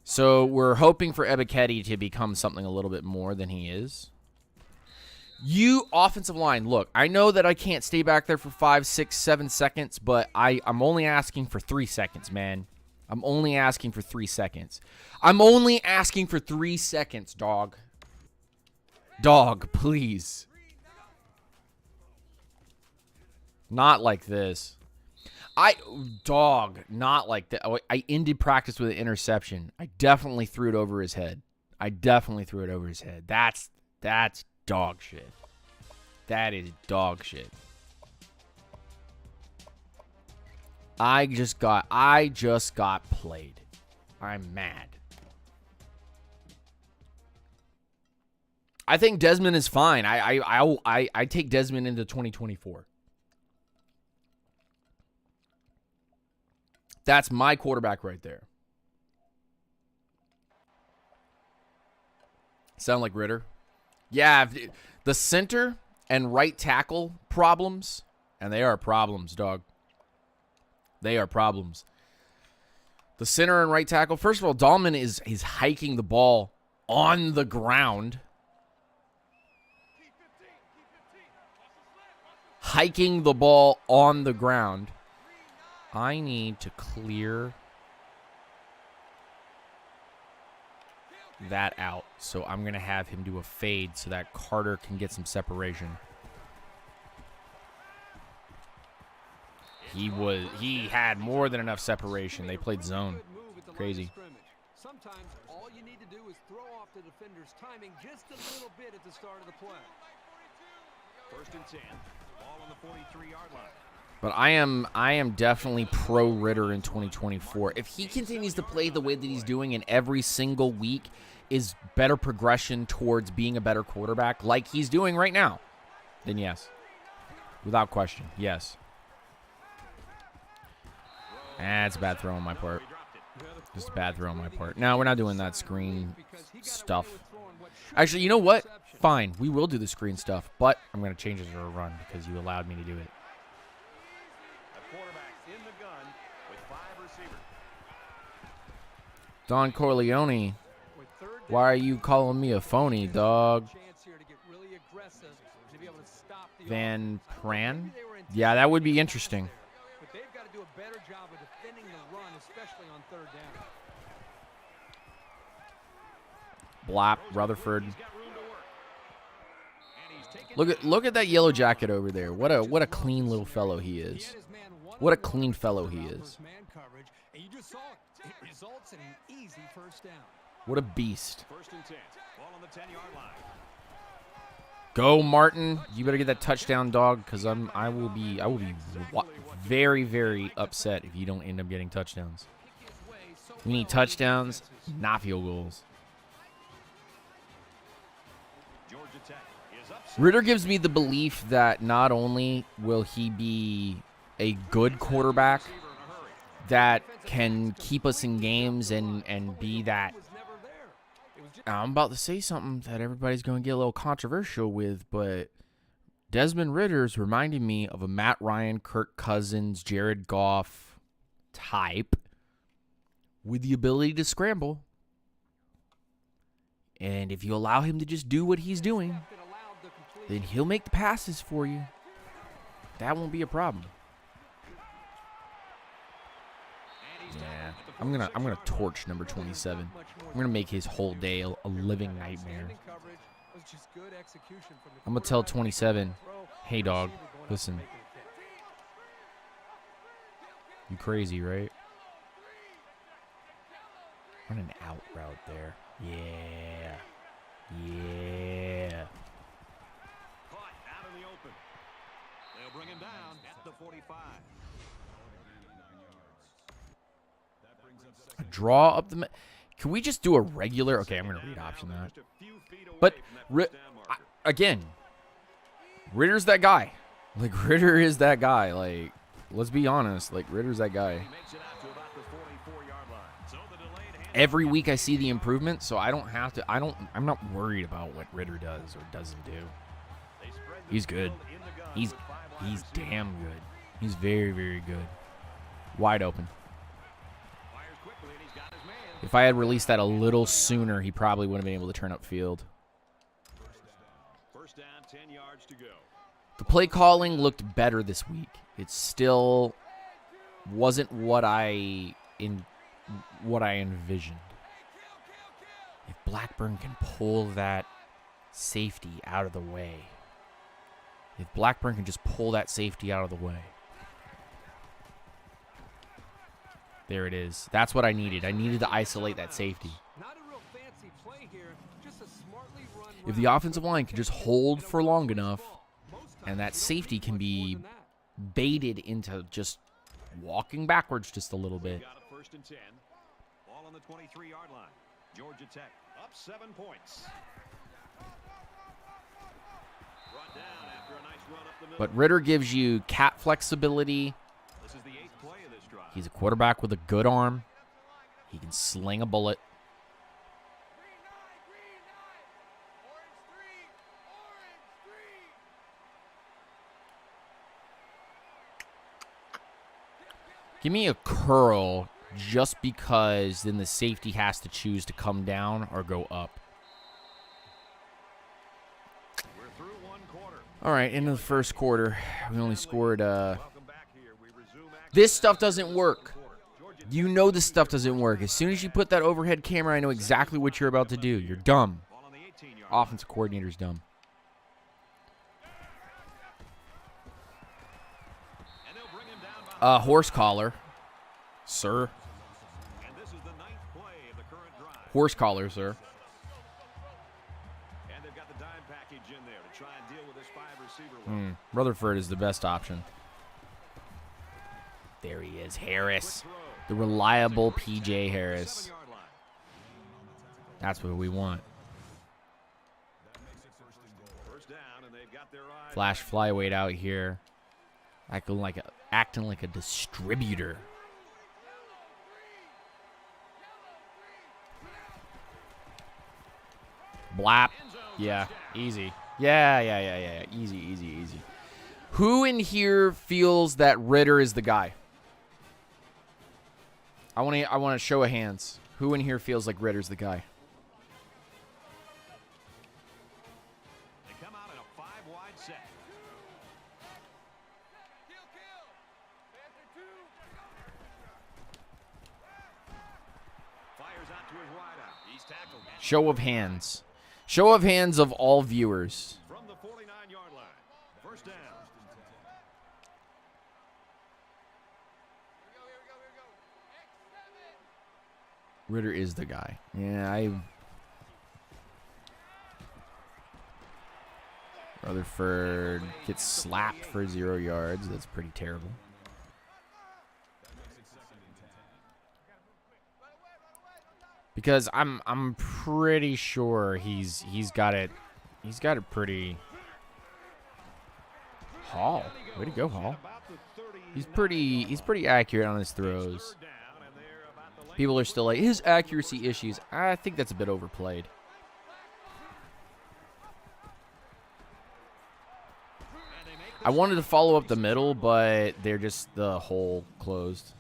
So we're hoping for Ebiketie to become something a little bit more than he is. You offensive line, look, I know that I can't stay back there for 5, 6, 7 seconds, but I'm only asking for 3 seconds, man. I'm only asking for 3 seconds. I'm only asking for 3 seconds, dog. Dog, please. Not like this. Dog, not like that. I ended practice with an interception. I definitely threw it over his head. That's dog shit. That is dog shit. I just got played. I'm mad. I think Desmond is fine. I take Desmond into 2024. That's my quarterback right there. Sound like Ritter? Yeah, the center and right tackle problems, and they are problems, dog. They are problems. The center and right tackle, first of all, Dahlman is hiking the ball on the ground. Hiking the ball on the ground. I need to clear that out. So I'm going to have him do a fade so that Carter can get some separation. He had more than enough separation. They played zone. Crazy. Sometimes all you need to do is throw off the defender's timing just a little bit at the start of the play. 1st and 10. Ball on the 43-yard line. But I am definitely pro Ritter in 2024. If he continues to play the way that he's doing and every single week is better progression towards being a better quarterback like he's doing right now, then yes. Without question, yes. That's a bad throw on my part. Just a bad throw on my part. No, we're not doing that screen stuff. Actually, you know what? Fine, we will do the screen stuff, but I'm going to change it to a run because you allowed me to do it. Don Corleone, why are you calling me a phony, dog? Van Pran? Yeah, that would be interesting. But they've got to do a better job of defending the run, especially on 3rd down. Blap, Rutherford. Look at that yellow jacket over there. What a clean little fellow he is. What a clean fellow he is. What a beast. 1st and 10. Ball on the 10-yard line. Go, Martin. You better get that touchdown, dog, because I will be very, very upset if you don't end up getting touchdowns. We need touchdowns, not field goals. Ritter gives me the belief that not only will he be a good quarterback that can keep us in games and be that. I'm about to say something that everybody's going to get a little controversial with, but Desmond Ritter's reminding me of a Matt Ryan, Kirk Cousins, Jared Goff type with the ability to scramble. And if you allow him to just do what he's doing, then he'll make the passes for you. That won't be a problem. Yeah, I'm gonna torch number 27. I'm gonna make his whole day a living nightmare. I'm gonna tell 27, hey dog, listen. You crazy, right? Run an out route there. Yeah. Yeah. Caught out in the open. They'll bring him down at the 45. A draw up the. Can we just do a regular? Okay, I'm going to read option that. But again, Ritter's that guy. Like Ritter is that guy. Like, let's be honest. Like Ritter's that guy. Every week I see the improvement, so I don't have to. I'm not worried about what Ritter does or doesn't do. He's good. He's damn good. He's very, very good. Wide open. If I had released that a little sooner, he probably wouldn't have been able to turn up field. First down, 10 yards to go. The play calling looked better this week. It still wasn't what I envisioned. If Blackburn can pull that safety out of the way. If Blackburn can just pull that safety out of the way. There it is. That's what I needed. I needed to isolate that safety. If the offensive line can just hold for long enough and that safety can be baited into just walking backwards just a little bit. Got a 1st and 10. Ball on the 23-yard line. Georgia Tech up 7 points. Brought down after a nice run up the middle. But Ritter gives you cat flexibility. This is the 8th play of this drive. He's a quarterback with a good arm. He can sling a bullet. Give me a curl just because then the safety has to choose to come down or go up. We're through one quarter. All right, into the first quarter. We only scored... This stuff doesn't work. You know this stuff doesn't work. As soon as you put that overhead camera, I know exactly what you're about to do. You're dumb. Offensive coordinator's dumb. Horse collar. Sir. Horse collar, sir. And they've got the dime package in there to try and deal with this 5-receiver. Rutherford is the best option. There he is, Harris. The reliable P.J. Harris. That's what we want. Flash flyweight out here. Acting like a distributor. Blap. Yeah, easy. Yeah. Easy. Who in here feels that Ritter is the guy? I want to show of hands. Who in here feels like Ritter's the guy? They come out in a 5-wide set. Fires out to his wideout. He's tackled. Show of hands. Show of hands of all viewers. From the 49-yard line. First down. Ritter is the guy. Yeah, Rutherford gets slapped for 0 yards. That's pretty terrible. Because I'm pretty sure he's got it pretty. Hall. Way to go, Hall. He's pretty accurate on his throws. People are still like, his accuracy issues. I think that's a bit overplayed. I wanted to follow up the middle, but they're just the hole closed.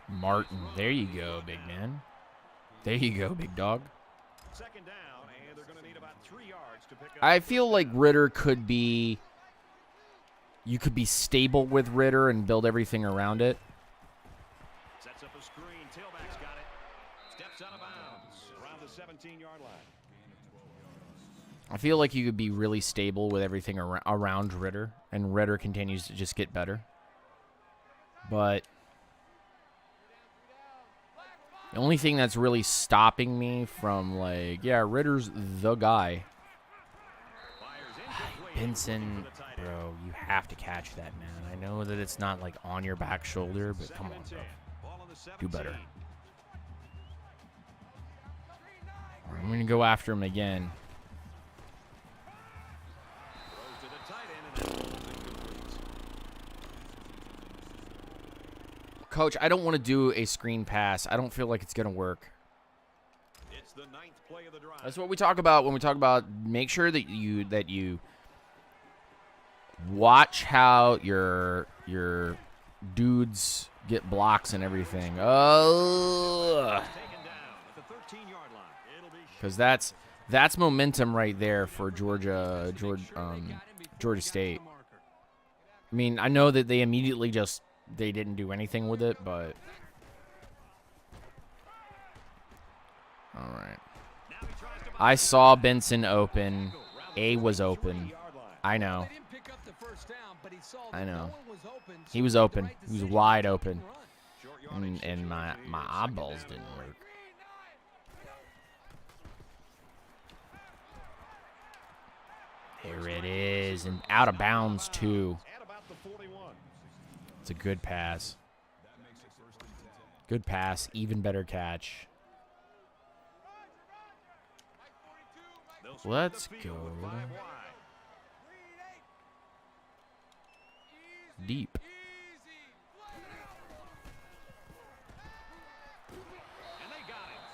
Martin. There you go, big man. There you go, big dog. Second down, and they're going to need about 3 yards to pick up. I feel like Ritter could be... You could be stable with Ritter and build everything around it. Sets up a screen. Tailback's got it. Steps out of bounds around the 17-yard line. I feel like you could be really stable with everything around Ritter, and Ritter continues to just get better. But the only thing that's really stopping me from, like, yeah, Ritter's the guy. Benson, bro, you have to catch that, man. I know that it's not, like, on your back shoulder, but come on, bro. Do better. I'm going to go after him again. Coach, I don't want to do a screen pass. I don't feel like it's going to work. It's the 9th play of the drive. That's what we talk about when we talk about make sure that you watch how your dudes get blocks and everything. Oh, because that's momentum right there for Georgia State. I mean, I know that they immediately they didn't do anything with it, but all right. I saw Benson open. A was open. I know. He was open. He was wide open. And my eyeballs didn't work. There it is. And out of bounds, too. It's a good pass. Good pass. Even better catch. Let's go. Deep.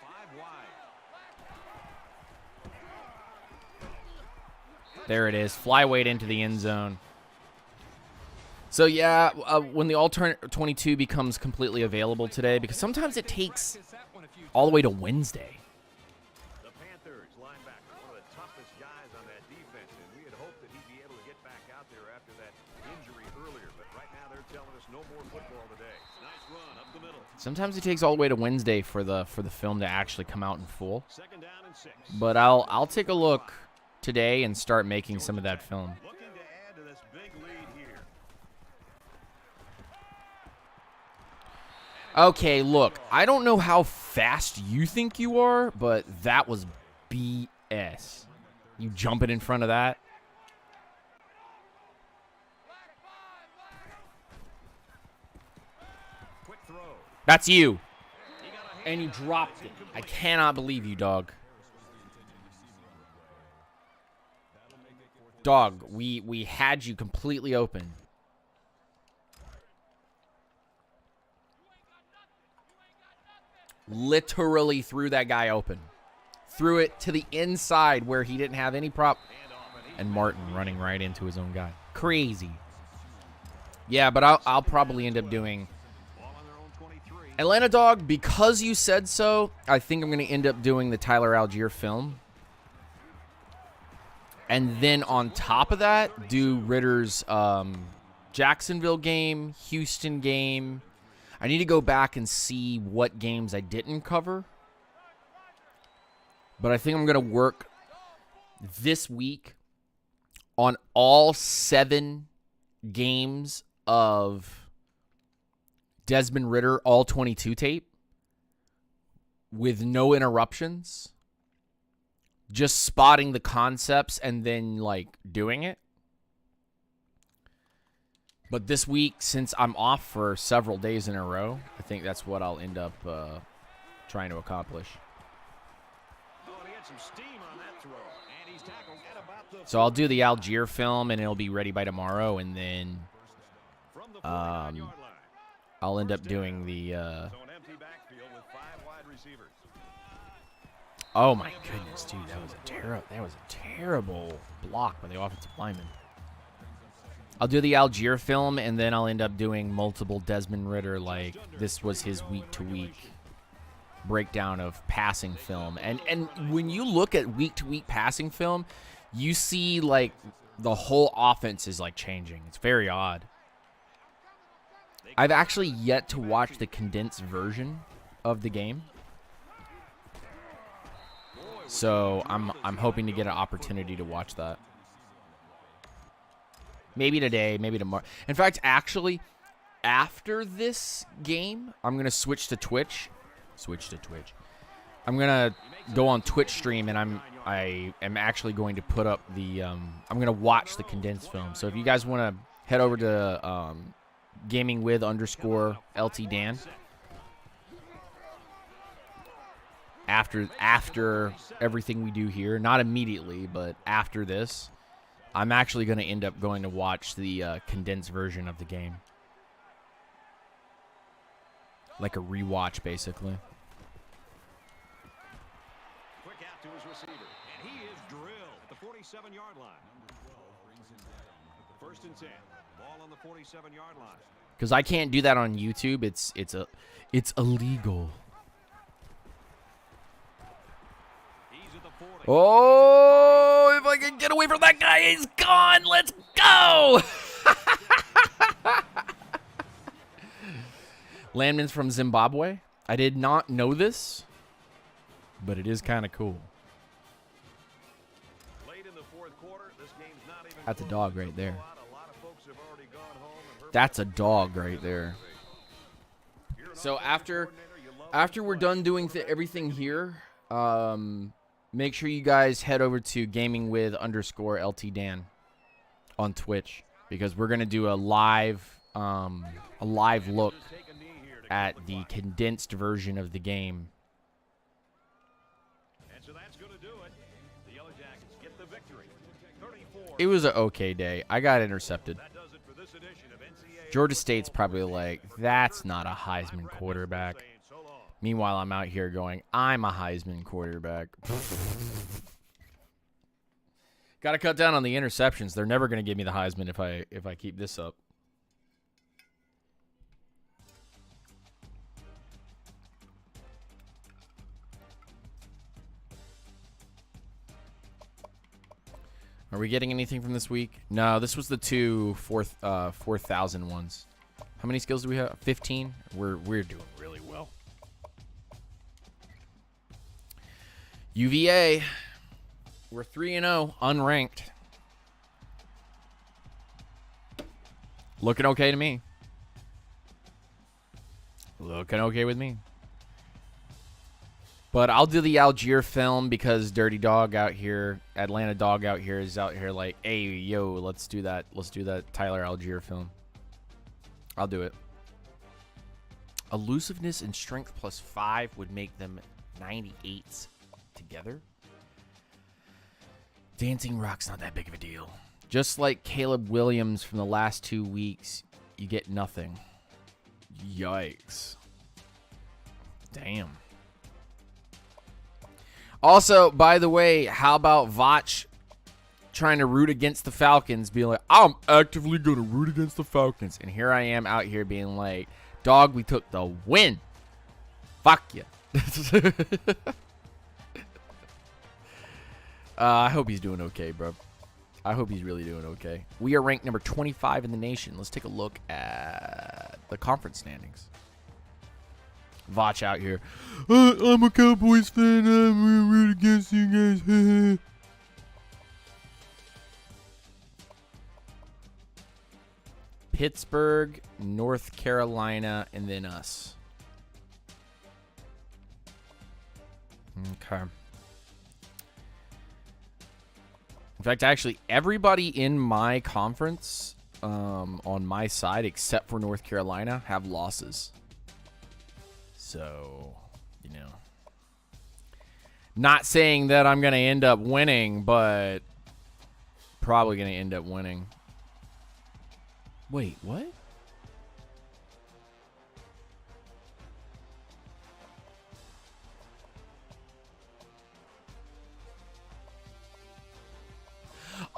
Five wide. There it is. Flyweight into the end zone. So, yeah, when the alternate 22 becomes completely available today, because sometimes it takes all the way to Wednesday. The Panthers linebacker, one of the toughest guys on that defense, and we had hoped that he'd be able to get back out there after that injury earlier. But right now they're telling us no more football today. Nice run up the middle. Sometimes it takes all the way to Wednesday for the film to actually come out in full. Second down and 6. But I'll take a look today and start making some of that film. Looking to add to this big lead here. Okay, look, I don't know how fast you think you are, but that was BS. You jumping in front of that? Quick throw. That's you. And you dropped it. I cannot believe you, dog. Dog, we had you completely open. Literally threw that guy open. Threw it to the inside where he didn't have any prop. And Martin running right into his own guy. Crazy. Yeah, but I'll probably end up doing Atlanta, dog, because you said so. I think I'm going to end up doing the Tyler Algier film. And then on top of that, do Ritter's Jacksonville game, Houston game. I need to go back and see what games I didn't cover. But I think I'm going to work this week on all 7 games of Desmond Ridder, all 22 tape, with no interruptions. Just spotting the concepts and then, like, doing it. But this week, since I'm off for several days in a row, I think that's what I'll end up trying to accomplish. So I'll do the Algier film, and it'll be ready by tomorrow, and then I'll end up doing the... Oh my goodness, dude, that was a terrible block by the offensive lineman. I'll do the Algier film, and then I'll end up doing multiple Desmond Ridder, like this was his week-to-week breakdown of passing film. And when you look at week-to-week passing film, you see like the whole offense is like changing. It's very odd. I've actually yet to watch the condensed version of the game. So I'm hoping to get an opportunity to watch that. Maybe today, maybe tomorrow. In fact, actually, after this game, I'm going to switch to Twitch. I'm going to go on Twitch stream, and I am actually going to put up the I'm going to watch the condensed film. So if you guys want to head over to gamingwith_LTDan. After everything we do here, not immediately, but after this, I'm actually going to end up going to watch the condensed version of the game. Like a rewatch, basically. Quick out to his receiver, and he is drilled at the 47-yard line. First and 10. Ball on the 47-yard line. Because I can't do that on YouTube. It's illegal. Oh, if I can get away from that guy, he's gone. Let's go. Landman's from Zimbabwe. I did not know this, but it is kind of cool. That's a dog right there. That's a dog right there. So after we're done doing everything here, make sure you guys head over to gamingwith_LTDan on Twitch, because we're gonna do a live look at the condensed version of the game. And so that's gonna do it. The Yellow Jackets get the victory. 34. It was an okay day. I got intercepted. That does it for this edition of NCAA. Georgia State's probably like, that's not a Heisman quarterback. Meanwhile, I'm out here going, I'm a Heisman quarterback. Got to cut down on the interceptions. They're never going to give me the Heisman if I keep this up. Are we getting anything from this week? No, this was the 4,000 ones. How many skills do we have? 15. We're doing really well. UVA. We're 3-0, unranked. Looking okay to me. Looking okay with me. But I'll do the Algier film because Dirty Dog out here, Atlanta Dog out here is out here like, hey, yo, let's do that. Let's do that Tyler Algier film. I'll do it. Elusiveness and strength +5 would make them 98s together. Dancing Rock's not that big of a deal. Just like Caleb Williams from the last 2 weeks, you get nothing. Yikes. Damn. Also, by the way, how about Vach trying to root against the Falcons, being like, I'm actively going to root against the Falcons. And here I am out here being like, dog, we took the win. Fuck you. I hope he's doing okay, bro. I hope he's really doing okay. We are ranked number 25 in the nation. Let's take a look at the conference standings. Vach out here. I'm a Cowboys fan. I'm going to root against you guys. Pittsburgh, North Carolina, and then us. Okay. In fact, actually, everybody in my conference on my side, except for North Carolina, have losses. So, you know. Not saying that I'm going to end up winning, but probably going to end up winning. Wait, what?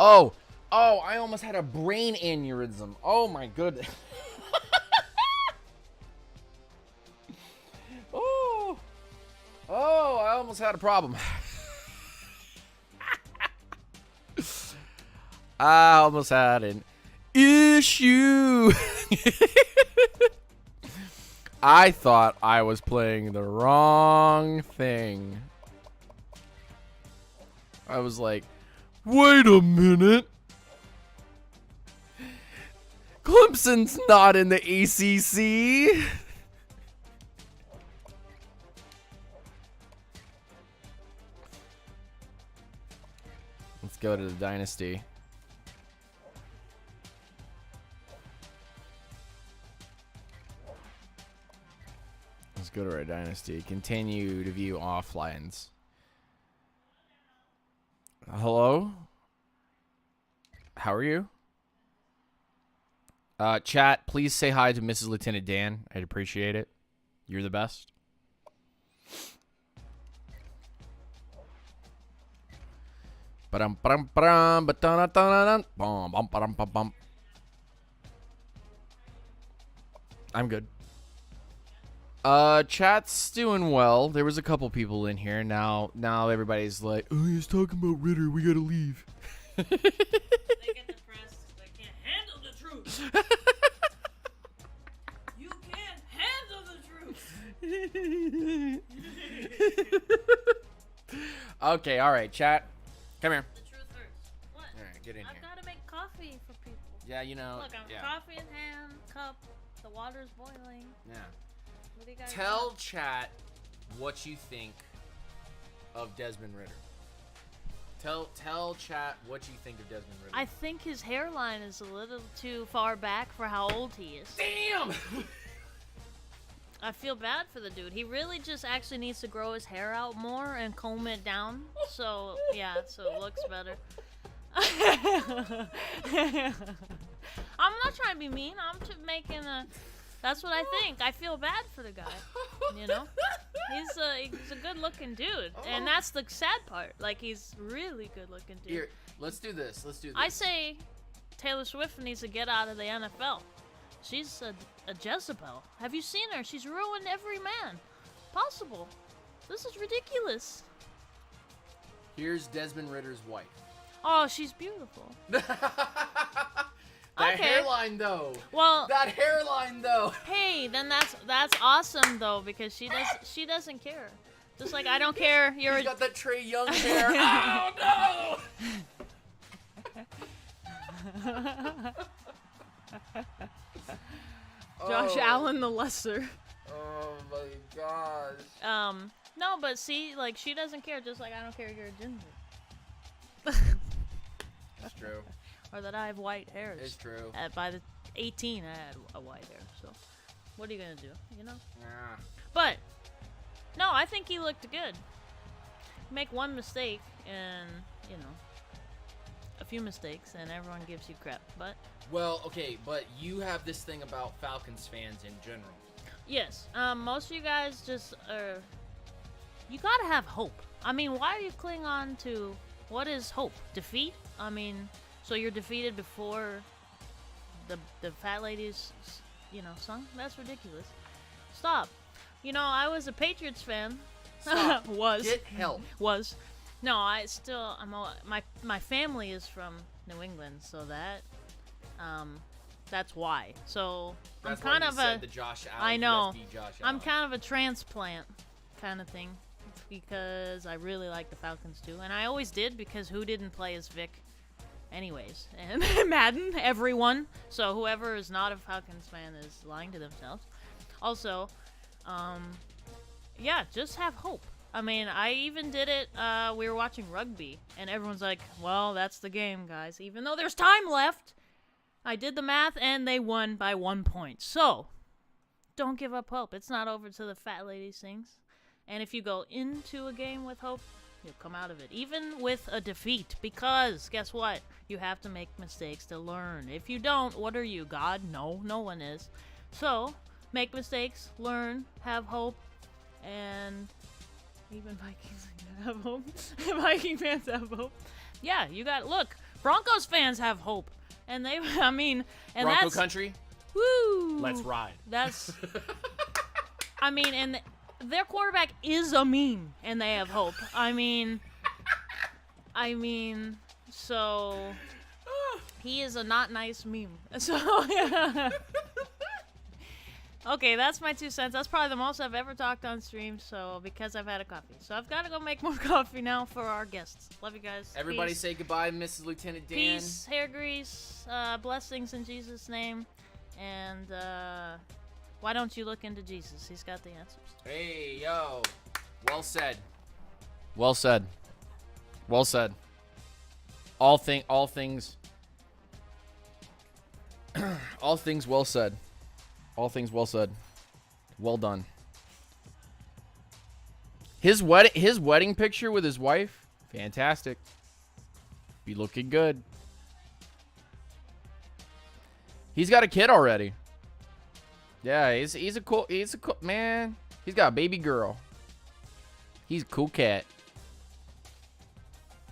Oh, I almost had a brain aneurysm. Oh my goodness. I almost had a problem. I almost had an issue. I thought I was playing the wrong thing. I was like, wait a minute. Clemson's not in the ACC. Let's go to the Dynasty. Let's go to our Dynasty. Continue to view offlines. Hello? How are you? Chat, please say hi to Mrs. Lieutenant Dan. I'd appreciate it. You're the best. I'm good. Chat's doing well. There was a couple people in here. Now everybody's like, oh, he's talking about Ritter. We gotta leave. They get depressed. They can't handle the truth. You can't handle the truth. Okay, all right, chat. Come here. The truth hurts. What? All right, get in I've here. got to make coffee for people. Yeah, you know. Look, I'm yeah. coffee in hand, cup. The water's boiling. Yeah. What do you guys Tell want? chat what you think of Desmond Ritter. Tell chat what you think of Desmond Ritter. I think his hairline is a little too far back for how old he is. Damn! I feel bad for the dude. He really just actually needs to grow his hair out more and comb it down. So, yeah, so it looks better. I'm not trying to be mean. I'm just making a That's what I think. I feel bad for the guy. You know, he's a good-looking dude, and that's the sad part. Like, he's really good-looking dude. Here, let's do this. I say Taylor Swift needs to get out of the NFL. She's a Jezebel. Have you seen her? She's ruined every man possible. This is ridiculous. Here's Desmond Ritter's wife. Oh, she's beautiful. That Okay. hairline, though. Well, That hairline, though. hey, then that's awesome though, because she doesn't care. Just like I don't care. You're He's got that Trey Young hair. Oh, no! Josh Oh. Allen the lesser. Oh, my gosh. No, but see, like she doesn't care. Just like I don't care you're a ginger. That's true. Or that I have white hairs. It's true. By the 18, I had a white hair. So, what are you gonna do? You know. Yeah. But no, I think he looked good. Make one mistake, and you know, a few mistakes, and everyone gives you crap. But Well, okay, but you have this thing about Falcons fans in general. yes, most of you guys just you gotta have hope. I mean, why do you cling on to what is hope? Defeat? I mean, so you're defeated before the fat lady's, you know, song? That's ridiculous. Stop. You know, I was a Patriots fan. Stop. Was. Get help. Was. No, my family is from New England, so that's why. So That's I'm kind why you of said a the Josh Allen. I know. USD Josh I'm Allen. kind of a transplant kind of thing because I really like the Falcons too, and I always did because who didn't play as Vic, anyways? And Madden, everyone. So whoever is not a Falcons fan is lying to themselves. Also, yeah, just have hope. I mean, I even did it. We were watching rugby, and everyone's like, "Well, that's the game, guys." Even though there's time left, I did the math, and they won by 1 point. So, don't give up hope. It's not over till the fat lady sings. And if you go into a game with hope, you'll come out of it, even with a defeat. Because guess what? You have to make mistakes to learn. If you don't, what are you, God? No, no one is. So, make mistakes, learn, have hope, and even Vikings have hope. Viking fans have hope. Yeah, you got, look, Broncos fans have hope. And they, I mean, and Bronco that's, country. woo. Let's ride. That's, I mean, and their quarterback is a meme, and they have hope. I mean, so he is a not nice meme. So, yeah. Okay, that's my 2 cents. That's probably the most I've ever talked on stream, so because I've had a coffee. So I've got to go make more coffee now for our guests. Love you guys. Everybody Peace. say goodbye, Mrs. Lieutenant Dan. Peace, hair grease, blessings in Jesus' name. And why don't you look into Jesus? He's got the answers. Hey, yo. Well said. Well said. Well said. All things all things well said. All things well said. Well done. His wedding picture with his wife, fantastic. Be looking good. He's got a kid already. Yeah, he's a cool man. He's got a baby girl. He's a cool cat.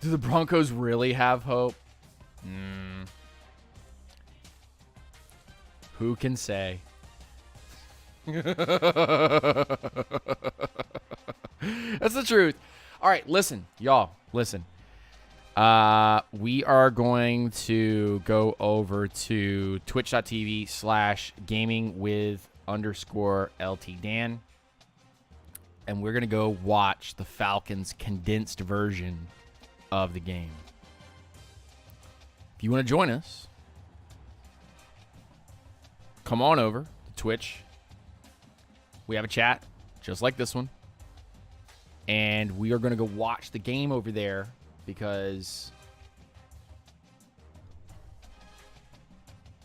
Do the Broncos really have hope? Who can say? That's the truth. All right, listen, y'all, listen. We are going to go over to twitch.tv/gaming_with_LTDan. And we're going to go watch the Falcons condensed version of the game. If you want to join us, come on over to Twitch. We have a chat just like this one. And we are going to go watch the game over there because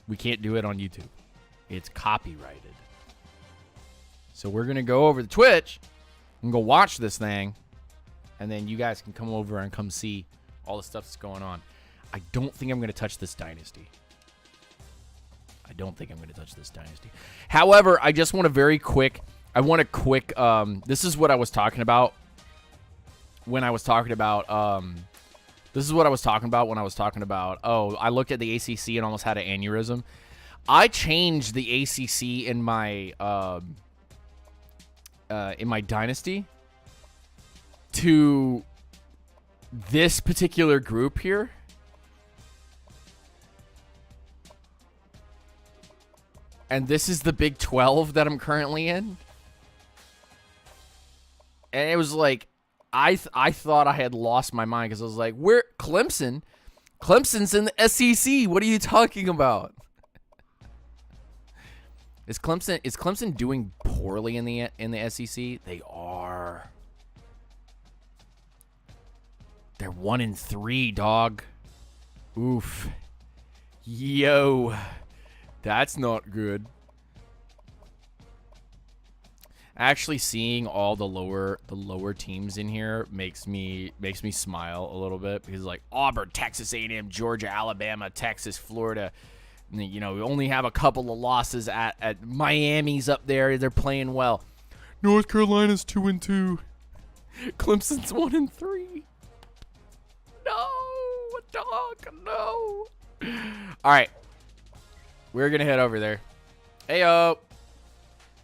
we can't do it on YouTube. It's copyrighted. So we're going to go over to Twitch and go watch this thing. And then you guys can come over and come see all the stuff that's going on. I don't think I'm going to touch this dynasty. I don't think I'm going to touch this dynasty. However, I just want a very quick. I want a quick. This is what I was talking about when I was talking about. This is what I was talking about when I was talking about. Oh, I looked at the ACC and almost had an aneurysm. I changed the ACC in my dynasty to this particular group here. And this is the Big 12 that I'm currently in. And it was like, I thought I had lost my mind because I was like, where Clemson? Clemson's in the SEC. What are you talking about? Is Clemson doing poorly in the SEC? They are. They're 1-3, dog. Oof. Yo. That's not good. Actually seeing all the lower teams in here makes me smile a little bit, because like Auburn, Texas A&M, Georgia, Alabama, Texas, Florida, you know, we only have a couple of losses at Miami's up there. They're playing well. North Carolina's 2-2. Clemson's 1-3. No, dog, no. All right. We're going to head over there. Heyo.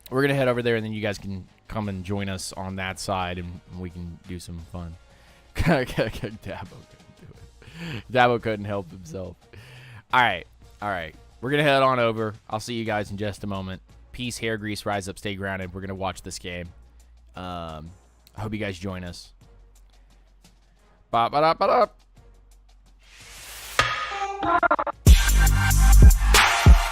We're going to head over there, and then you guys can come and join us on that side, and we can do some fun. Dabo couldn't do it. Dabo couldn't help himself. All right. We're going to head on over. I'll see you guys in just a moment. Peace, hair grease, rise up, stay grounded. We're going to watch this game. I hope you guys join us. Ba-ba-da-ba-da.